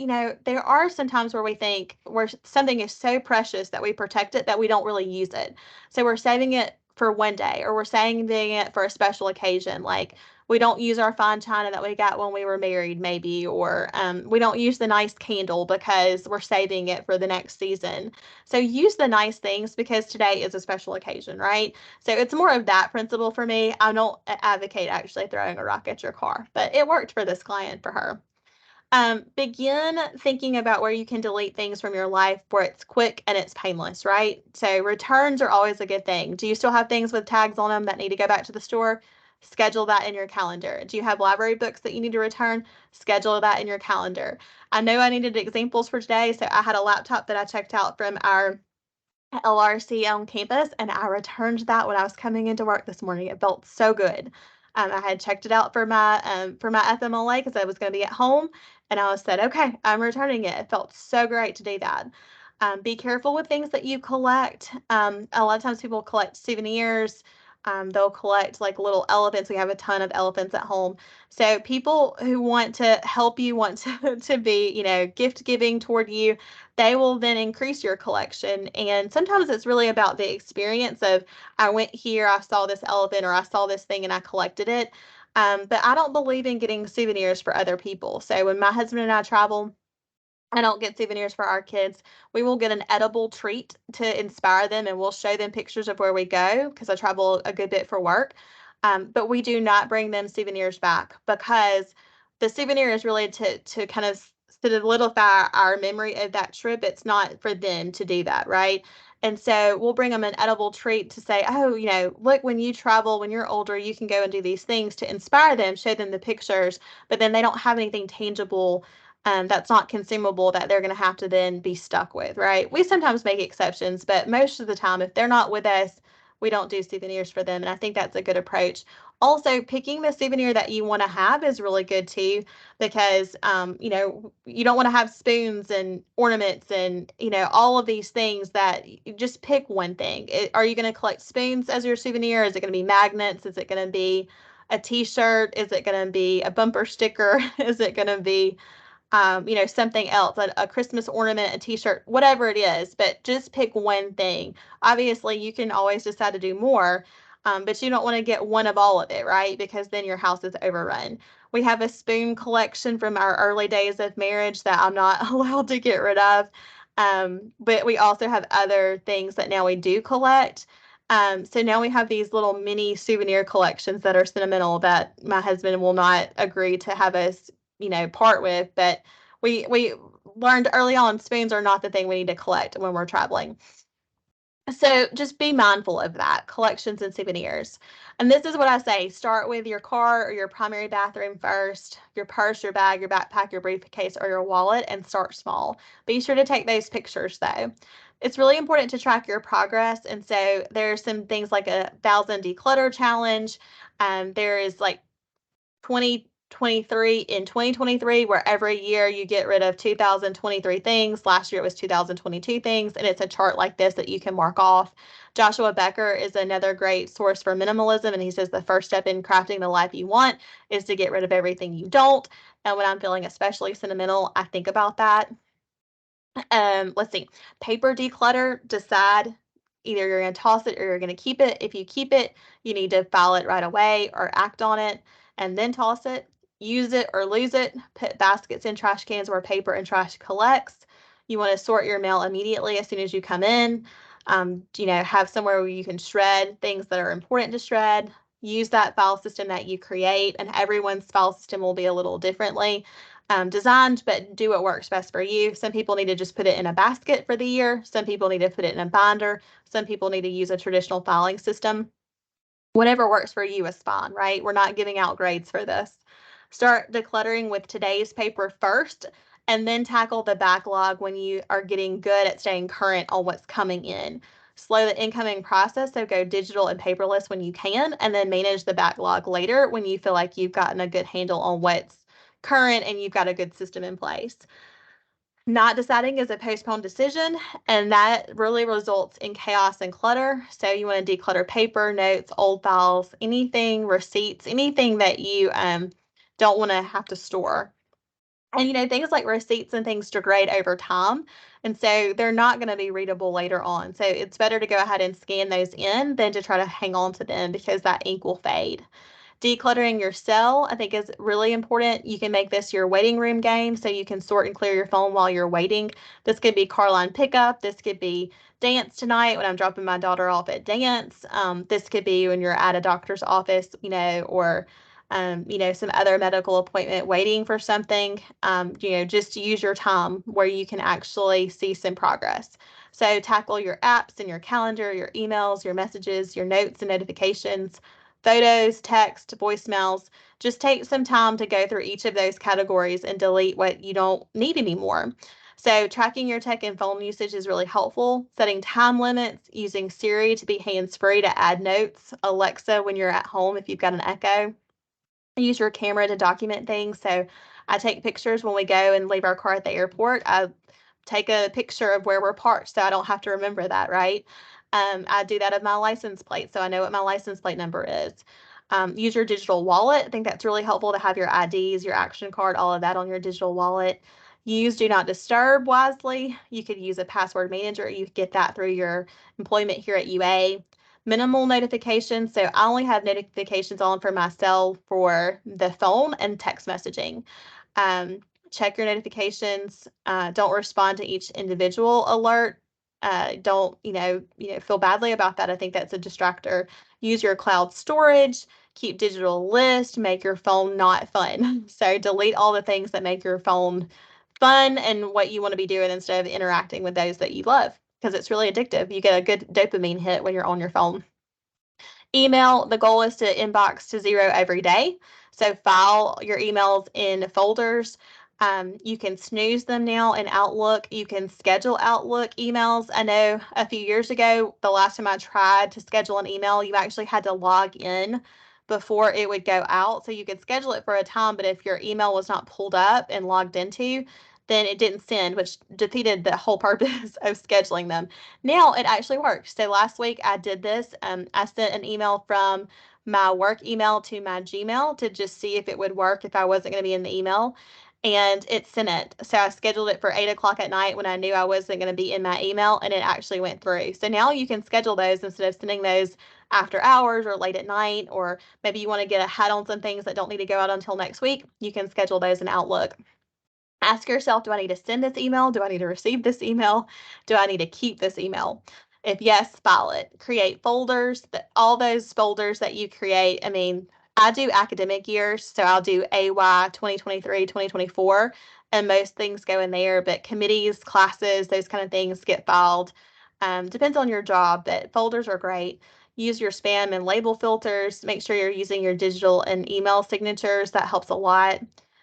there are some times where we think where something is so precious that we protect it that we don't really use it. So we're saving it for one day, or we're saving it for a special occasion. Like we don't use our fine china that we got when we were married, maybe, or we don't use the nice candle because we're saving it for the next season. So use the nice things because today is a special occasion, right? So it's more of that principle for me. I don't advocate actually throwing a rock at your car, but it worked for this client for her. Begin thinking about where you can delete things from your life where it's quick and it's painless, right? So returns are always a good thing. Do you still have things with tags on them that need to go back to the store? Schedule that in your calendar. Do you have library books that you need to return? Schedule that in your calendar. I know I needed examples for today, so I had a laptop that I checked out from our LRC on campus, and I returned that when I was coming into work this morning. It felt so good. I had checked it out for my FMLA because I was going to be at home, and I said, okay, I'm returning it. It felt so great to do that. Be careful with things that you collect. A lot of times people collect souvenirs. They'll collect like little elephants. We have a ton of elephants at home. So people who want to help you, want to be, gift giving toward you, they will then increase your collection. And sometimes it's really about the experience of, I went here, I saw this elephant, or I saw this thing and I collected it. But I don't believe in getting souvenirs for other people. So when my husband and I travel, I don't get souvenirs for our kids. We will get an edible treat to inspire them, and we'll show them pictures of where we go because I travel a good bit for work. But we do not bring them souvenirs back because the souvenir is really to kind of solidify our memory of that trip. It's not for them to do that, right? And so we'll bring them an edible treat to say, oh, look, when you travel, when you're older, you can go and do these things to inspire them, show them the pictures, but then they don't have anything tangible that's not consumable that they're going to have to then be stuck with, right? We sometimes make exceptions, but most of the time, if they're not with us, we don't do souvenirs for them. And I think that's a good approach. Also, picking the souvenir that you want to have is really good too, because, you don't want to have spoons and ornaments and, all of these things that you just pick one thing. Are you going to collect spoons as your souvenir? Is it going to be magnets? Is it going to be a t-shirt? Is it going to be a bumper sticker? Is it going to be something else, a Christmas ornament, a t-shirt, whatever it is, but just pick one thing. Obviously, you can always decide to do more, but you don't want to get one of all of it, right? Because then your house is overrun. We have a spoon collection from our early days of marriage that I'm not allowed to get rid of. But we also have other things that now we do collect. So now we have these little mini souvenir collections that are sentimental that my husband will not agree to have us part with, but we learned early on spoons are not the thing we need to collect when we're traveling. So just be mindful of that, collections and souvenirs. And this is what I say, start with your car or your primary bathroom first, your purse, your bag, your backpack, your briefcase, or your wallet, and start small. Be sure to take those pictures though. It's really important to track your progress. And so there's some things like a 1,000 declutter challenge. There is like 2023 in 2023, where every year you get rid of 2023 things. Last year it was 2022 things, and it's a chart like this that you can mark off. Joshua Becker is another great source for minimalism, and he says the first step in crafting the life you want is to get rid of everything you don't. And when I'm feeling especially sentimental, I think about that. Let's see, paper declutter, decide either you're going to toss it or you're going to keep it. If you keep it, you need to file it right away or act on it and then toss it. Use it or lose it. Put baskets in trash cans where paper and trash collects. You want to sort your mail immediately as soon as you come in. Have somewhere where you can shred things that are important to shred. Use that file system that you create, and everyone's file system will be a little differently designed, but do what works best for you. Some people need to just put it in a basket for the year. Some people need to put it in a binder. Some people need to use a traditional filing system. Whatever works for you is fine, right? We're not giving out grades for this. Start decluttering with today's paper first, and then tackle the backlog when you are getting good at staying current on what's coming in. Slow the incoming process, so go digital and paperless when you can, and then manage the backlog later when you feel like you've gotten a good handle on what's current and you've got a good system in place. Not deciding is a postponed decision, and that really results in chaos and clutter. So you want to declutter paper, notes, old files, anything, receipts, anything that you don't want to have to store. And, things like receipts and things degrade over time. And so they're not going to be readable later on. So it's better to go ahead and scan those in than to try to hang on to them because that ink will fade. Decluttering your cell, I think, is really important. You can make this your waiting room game so you can sort and clear your phone while you're waiting. This could be car line pickup. This could be dance tonight when I'm dropping my daughter off at dance. This could be when you're at a doctor's office, or some other medical appointment waiting for something. Just use your time where you can actually see some progress. So tackle your apps and your calendar, your emails, your messages, your notes and notifications, photos, text, voicemails. Just take some time to go through each of those categories and delete what you don't need anymore. So, tracking your tech and phone usage is really helpful. Setting time limits, using Siri to be hands free to add notes, Alexa when you're at home if you've got an Echo. Use your camera to document things. So, I take pictures when we go and leave our car at the airport. I take a picture of where we're parked so I don't have to remember that, right? I do that of my license plate so I know what my license plate number is. Use your digital wallet. I think that's really helpful to have your IDs, your action card, all of that on your digital wallet. Use Do Not Disturb wisely. You could use a password manager. You could get that through your employment here at UA. Minimal notifications. So I only have notifications on for my cell for the phone and text messaging. Um, Check your notifications. Don't respond to each individual alert. Don't feel badly about that. I think that's a distractor. Use your cloud storage. Keep digital list. Make your phone not fun. So delete all the things that make your phone fun and what you want to be doing instead of interacting with those that you love because it's really addictive. You get a good dopamine hit when you're on your phone. Email, the goal is to inbox to zero every day. So file your emails in folders. You can snooze them now in Outlook. You can schedule Outlook emails. I know a few years ago, the last time I tried to schedule an email, you actually had to log in before it would go out. So you could schedule it for a time, but if your email was not pulled up and logged into, then it didn't send, which defeated the whole purpose of scheduling them. Now it actually works. So last week I did this. I sent an email from my work email to my Gmail to just see if it would work if I wasn't going to be in the email. And it sent it. So I scheduled it for 8 o'clock at night when I knew I wasn't going to be in my email, and it actually went through. So now you can schedule those instead of sending those after hours or late at night, or maybe you want to get ahead on some things that don't need to go out until next week. You can schedule those in Outlook. Ask yourself, do I need to send this email? Do I need to receive this email? Do I need to keep this email? If yes, file it. Create folders. All those folders that you create, I mean, I do academic years, so I'll do AY 2023, 2024, and most things go in there, but committees, classes, those kind of things get filed. Depends on your job, but folders are great. Use your spam and label filters. Make sure you're using your digital and email signatures. That helps a lot.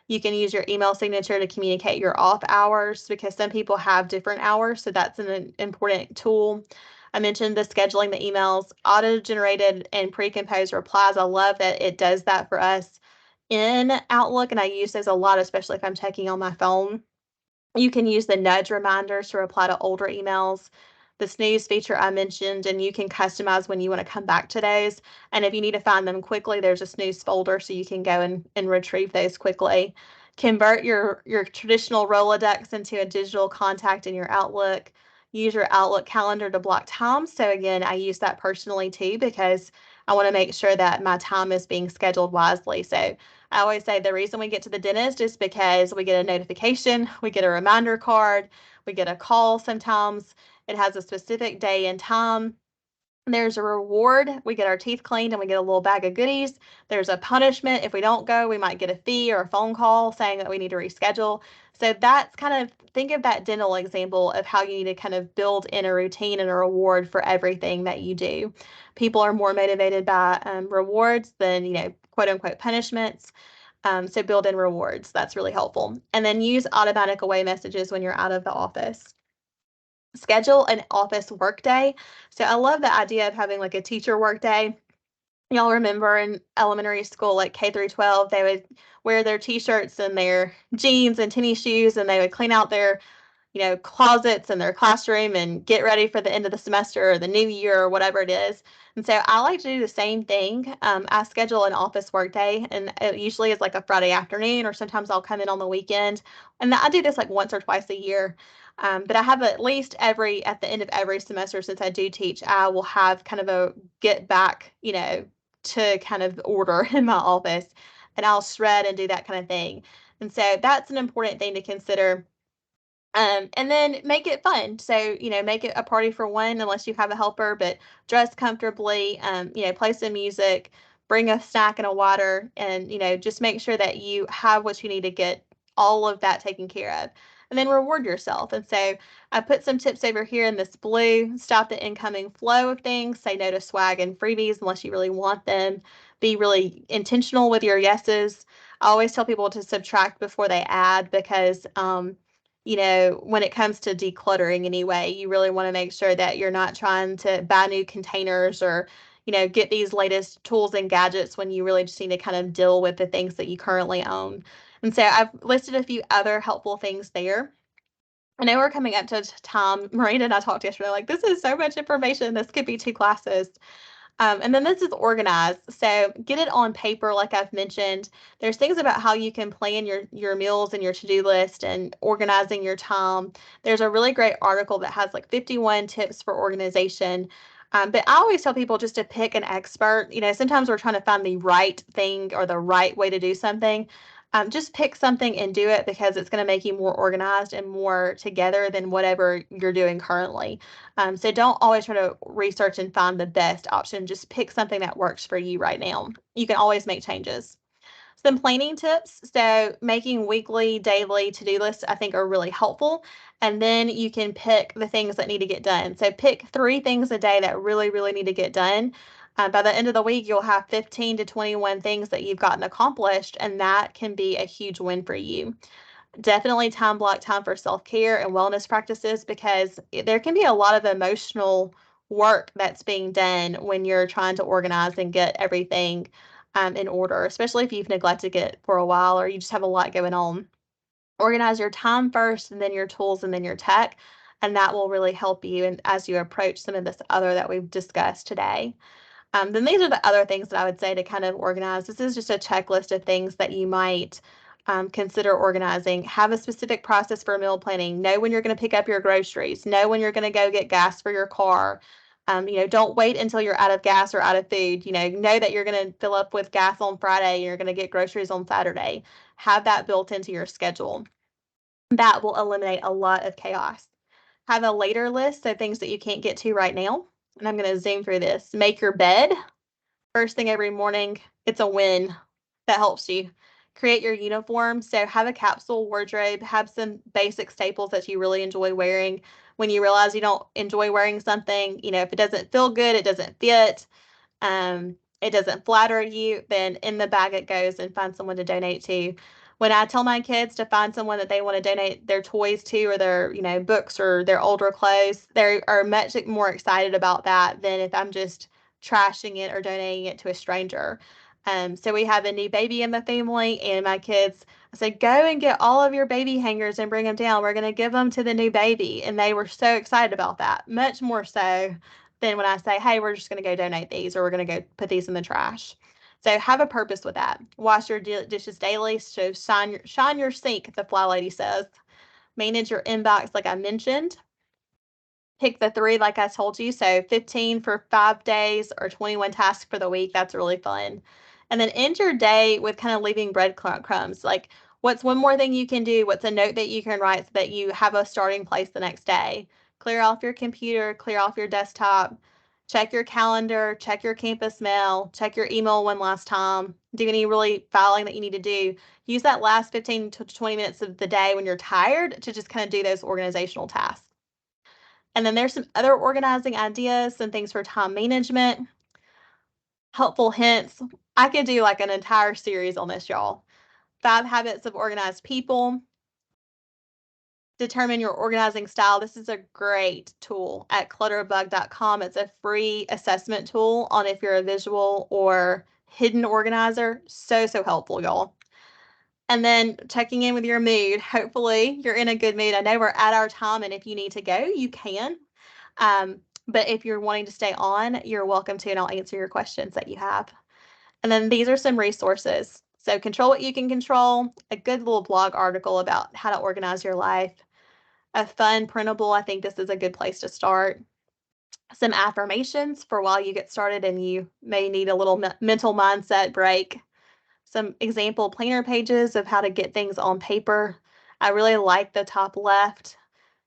You can use your email signature to communicate your off hours because some people have different hours, so that's an important tool. I mentioned the scheduling the emails, auto-generated and pre-composed replies. I love that it does that for us in Outlook, and I use those a lot, especially if I'm checking on my phone. You can use the nudge reminders to reply to older emails, the snooze feature I mentioned, and you can customize when you want to come back to those. And if you need to find them quickly, there's a snooze folder so you can go and retrieve those quickly. Convert your traditional Rolodex into a digital contact in your Outlook. Use your Outlook calendar to block time. So again, I use that personally too because I want to make sure that my time is being scheduled wisely. So I always say the reason we get to the dentist is because we get a notification, we get a reminder card, we get a call sometimes. It has a specific day and time. There's a reward. We get our teeth cleaned and we get a little bag of goodies. There's a punishment. If we don't go, we might get a fee or a phone call saying that we need to reschedule. So that's kind of think of that dental example of how you need to kind of build in a routine and a reward for everything that you do. People are more motivated by rewards than, quote unquote punishments. So build in rewards. That's really helpful. And then use automatic away messages when you're out of the office. Schedule an office workday. So I love the idea of having like a teacher workday. Y'all remember in elementary school, like K through 12, they would wear their t-shirts and their jeans and tennis shoes, and they would clean out their closets in their classroom and get ready for the end of the semester or the new year or whatever it is. And so I like to do the same thing. I schedule an office work day, and it usually is like a Friday afternoon, or sometimes I'll come in on the weekend. And I do this like once or twice a year. But I have at least at the end of every semester, since I do teach, I will have kind of a get back, to kind of order in my office, and I'll shred and do that kind of thing. And so that's an important thing to consider. And then make it fun. So, make it a party for one, unless you have a helper, but dress comfortably, play some music, bring a snack and a water, and, just make sure that you have what you need to get all of that taken care of. And then reward yourself. And so I put some tips over here in this blue. Stop the incoming flow of things. Say no to swag and freebies unless you really want them. Be really intentional with your yeses. I always tell people to subtract before they add, because when it comes to decluttering anyway, you really want to make sure that you're not trying to buy new containers or, get these latest tools and gadgets when you really just need to kind of deal with the things that you currently own. And so I've listed a few other helpful things there. I know we're coming up to time. Miranda and I talked yesterday, like, this is so much information. This could be 2 classes. And then this is organized. So get it on paper, like I've mentioned. There's things about how you can plan your meals and your to-do list and organizing your time. There's a really great article that has like 51 tips for organization. But I always tell people just to pick an expert. Sometimes we're trying to find the right thing or the right way to do something. Just pick something and do it, because it's going to make you more organized and more together than whatever you're doing currently. So don't always try to research and find the best option. Just pick something that works for you right now. You can always make changes. Some planning tips. So making weekly, daily to-do lists, I think, are really helpful. And then you can pick the things that need to get done. So pick 3 things a day that really, really need to get done. By the end of the week, you'll have 15 to 21 things that you've gotten accomplished, and that can be a huge win for you. Definitely block time for self-care and wellness practices, because there can be a lot of emotional work that's being done when you're trying to organize and get everything in order, especially if you've neglected it for a while or you just have a lot going on. Organize your time first, and then your tools, and then your tech, and that will really help you and as you approach some of this other that we've discussed today. Then these are the other things that I would say to kind of organize. This is just a checklist of things that you might consider organizing. Have a specific process for meal planning. Know when you're going to pick up your groceries. Know when you're going to go get gas for your car. Don't wait until you're out of gas or out of food. Know that you're going to fill up with gas on Friday and you're going to get groceries on Saturday. Have that built into your schedule. That will eliminate a lot of chaos. Have a later list, so things that you can't get to right now. And I'm going to zoom through this. Make your bed first thing every morning. It's a win. That helps you. Create your uniform. So have a capsule wardrobe. Have some basic staples that you really enjoy wearing. When you realize you don't enjoy wearing something, if it doesn't feel good, it doesn't fit, it doesn't flatter you, then in the bag it goes, and find someone to donate to. When I tell my kids to find someone that they want to donate their toys to, or their, books or their older clothes, they are much more excited about that than if I'm just trashing it or donating it to a stranger. So we have a new baby in the family, and my kids, I said, go and get all of your baby hangers and bring them down. We're going to give them to the new baby. And they were so excited about that, much more so than when I say, hey, we're just going to go donate these, or we're going to go put these in the trash. So have a purpose with that. Wash your dishes daily. So shine your sink, the fly lady says. Manage your inbox, like I mentioned. Pick the 3, like I told you. So 15 for 5 days or 21 tasks for the week. That's really fun. And then end your day with kind of leaving breadcrumbs. Like, what's one more thing you can do? What's a note that you can write so that you have a starting place the next day? Clear off your computer, clear off your desktop, check your calendar, check your campus mail, check your email one last time, do any really filing that you need to do. Use that last 15 to 20 minutes of the day when you're tired to just kind of do those organizational tasks. And then there's some other organizing ideas and things for time management. Helpful hints. I could do like an entire series on this, y'all. 5 habits of organized people. Determine your organizing style. This is a great tool at clutterbug.com. It's a free assessment tool on if you're a visual or hidden organizer. So helpful, y'all. And then checking in with your mood. Hopefully you're in a good mood. I know we're at our time, and if you need to go, you can. But if you're wanting to stay on, you're welcome to, and I'll answer your questions that you have. And then these are some resources. So control what you can control, a good little blog article about how to organize your life, a fun printable. I think this is a good place to start. Some affirmations for while you get started and you may need a little mental mindset break. Some example planner pages of how to get things on paper. I really like the top left,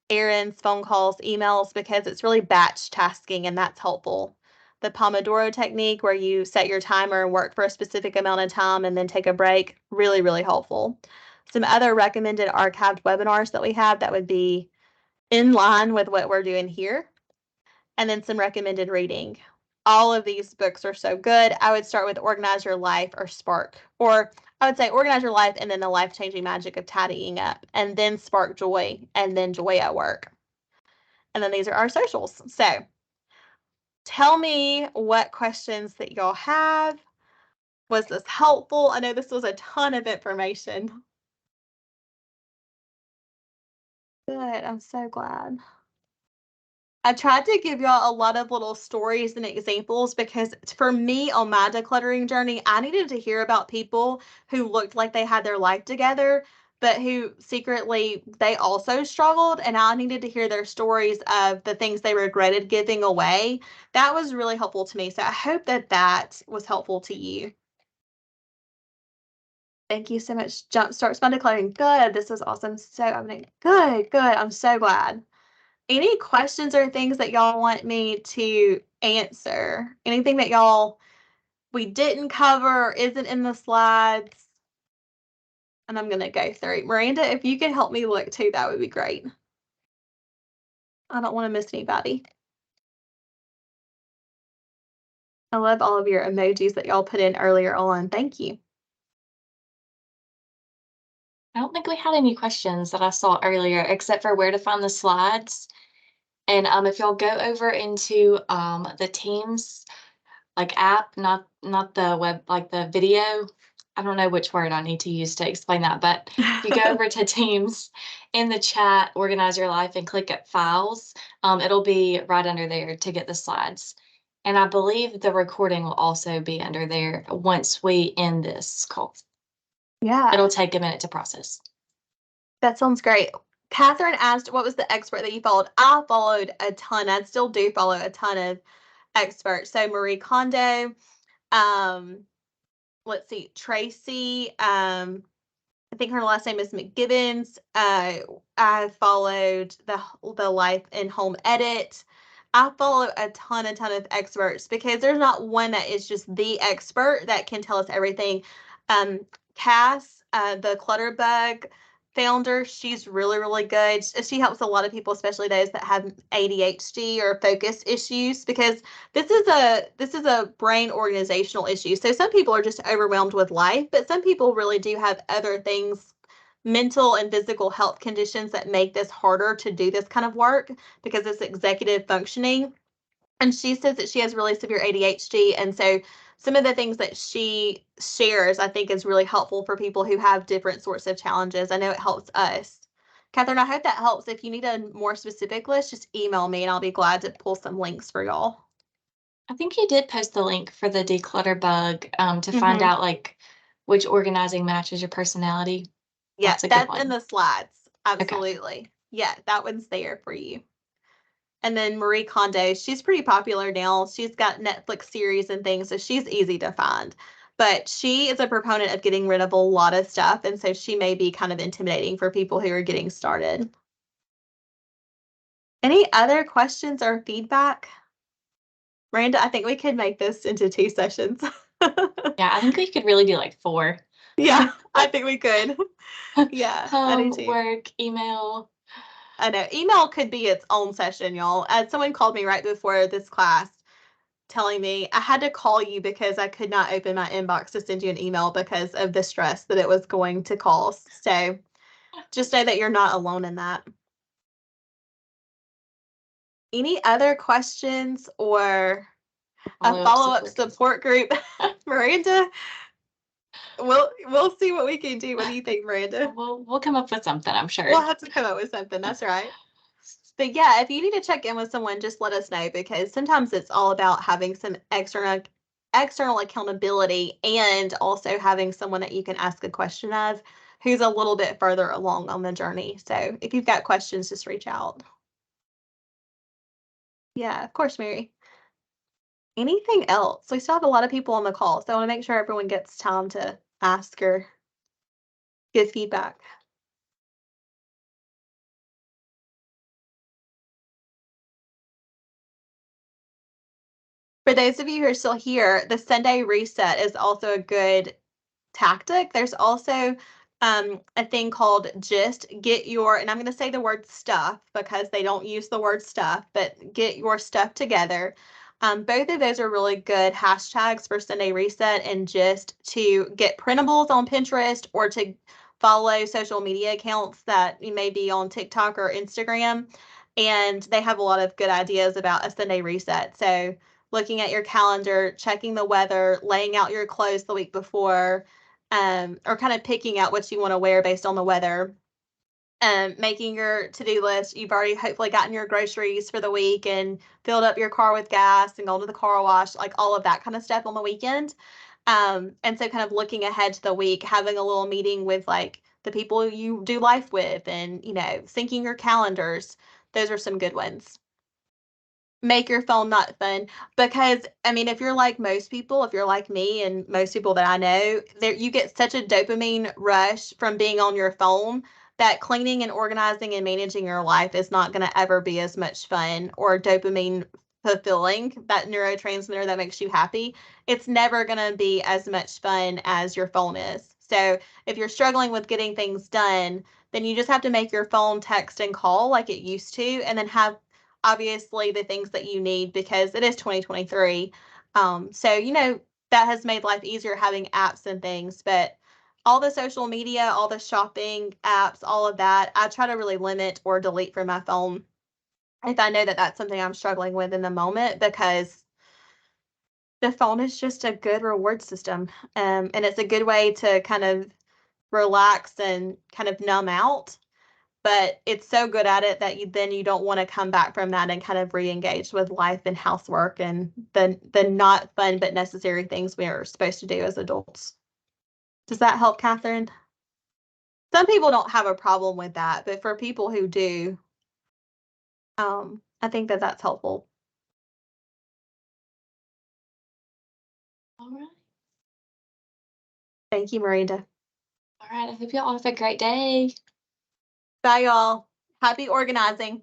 errands, phone calls, emails, because it's really batch tasking and that's helpful. The Pomodoro technique, where you set your timer and work for a specific amount of time and then take a break, really, really helpful. Some other recommended archived webinars that we have that would be in line with what we're doing here. And then some recommended reading. All of these books are so good. I would start with Organize Your Life or Spark, or I would say Organize Your Life and then The Life-Changing Magic of Tidying Up, and then Spark Joy, and then Joy at Work. And then these are our socials. So tell me what questions that y'all have. Was this helpful? I know this was a ton of information. Good. I'm so glad. I tried to give y'all a lot of little stories and examples because for me on my decluttering journey, I needed to hear about people who looked like they had their life together, but who secretly they also struggled. And I needed to hear their stories of the things they regretted giving away. That was really helpful to me. So I hope that that was helpful to you. Thank you so much. Jumpstart my decluttering. Good. This was awesome. So I'm good, good. I'm so glad. Any questions or things that y'all want me to answer? Anything that y'all we didn't cover or isn't in the slides? And I'm gonna go through. Miranda, if you could help me look too, that would be great. I don't want to miss anybody. I love all of your emojis that y'all put in earlier on. Thank you. I don't think we had any questions that I saw earlier, except for where to find the slides. And if y'all go over into the Teams app, not the web, like the video. I don't know which word I need to use to explain that, but if you go over to Teams in the chat, Organize Your Life, and click at Files, it'll be right under there to get the slides. And I believe the recording will also be under there once we end this call. Yeah. It'll take a minute to process. That sounds great. Catherine asked, what was the expert that you followed? I followed a ton. I still do follow a ton of experts. So Marie Kondo, let's see, Tracy, I think her last name is McGibbons. I followed the Life in Home Edit. I follow a ton of experts because there's not one that is just the expert that can tell us everything. Cass, the Clutterbug founder, she's really, really good. She helps a lot of people, especially those that have ADHD or focus issues, because this is a brain organizational issue. So some people are just overwhelmed with life, but some people really do have other things, mental and physical health conditions, that make this harder to do this kind of work because it's executive functioning. And she says that she has really severe ADHD, and so some of the things that she shares, I think, is really helpful for people who have different sorts of challenges. I know it helps us. Catherine, I hope that helps. If you need a more specific list, just email me and I'll be glad to pull some links for y'all. I think you did post the link for the declutter bug to find out which organizing matches your personality. Yeah, that's one. in the slides. Absolutely. Okay. Yeah, that one's there for you. And then Marie Kondo, she's pretty popular now. She's got Netflix series and things, so she's easy to find. But she is a proponent of getting rid of a lot of stuff, and so she may be kind of intimidating for people who are getting started. Any other questions or feedback? Miranda, I think we could make this into 2 sessions. Yeah, I think we could really do 4. Yeah, I think we could. Yeah, I do too. Work, email. I know. Email could be its own session, y'all. Someone called me right before this class telling me I had to call you because I could not open my inbox to send you an email because of the stress that it was going to cause. So just know that you're not alone in that. Any other questions or a follow-up support group? Miranda? We'll see what we can do. What do you think, Miranda? We'll come up with something, I'm sure. We'll have to come up with something. That's right. But yeah, if you need to check in with someone, just let us know because sometimes it's all about having some external accountability and also having someone that you can ask a question of who's a little bit further along on the journey. So if you've got questions, just reach out. Yeah, of course, Mary. Anything else? We still have a lot of people on the call, so I want to make sure everyone gets time to ask or give feedback. For those of you who are still here, the Sunday reset is also a good tactic. There's also a thing called just get your, and I'm going to say the word stuff because they don't use the word stuff, but get your stuff together. Both of those are really good hashtags for Sunday Reset and just to get printables on Pinterest or to follow social media accounts that you may be on TikTok or Instagram. And they have a lot of good ideas about a Sunday reset. So, looking at your calendar, checking the weather, laying out your clothes the week before, or kind of picking out what you want to wear based on the weather. Making your to-do list. You've already hopefully gotten your groceries for the week and filled up your car with gas and gone to the car wash, like all of that kind of stuff on the weekend. And so kind of looking ahead to the week, having a little meeting with like the people you do life with and, syncing your calendars. Those are some good ones. Make your phone not fun because I mean if you're like most people, if you're like me and most people that I know, there you get such a dopamine rush from being on your phone that cleaning and organizing and managing your life is not going to ever be as much fun or dopamine fulfilling, that neurotransmitter that makes you happy. It's never going to be as much fun as your phone is. So if you're struggling with getting things done, then you just have to make your phone text and call like it used to and then have obviously the things that you need because it is 2023. So, that has made life easier having apps and things, but all the social media, all the shopping apps, all of that, I try to really limit or delete from my phone if I know that that's something I'm struggling with in the moment because the phone is just a good reward system. And it's a good way to kind of relax and kind of numb out, but it's so good at it that you don't want to come back from that and kind of re-engage with life and housework and the not fun but necessary things we are supposed to do as adults. Does that help, Catherine? Some people don't have a problem with that, but for people who do, I think that that's helpful. All right. Thank you, Miranda. All right. I hope you all have a great day. Bye, y'all. Happy organizing.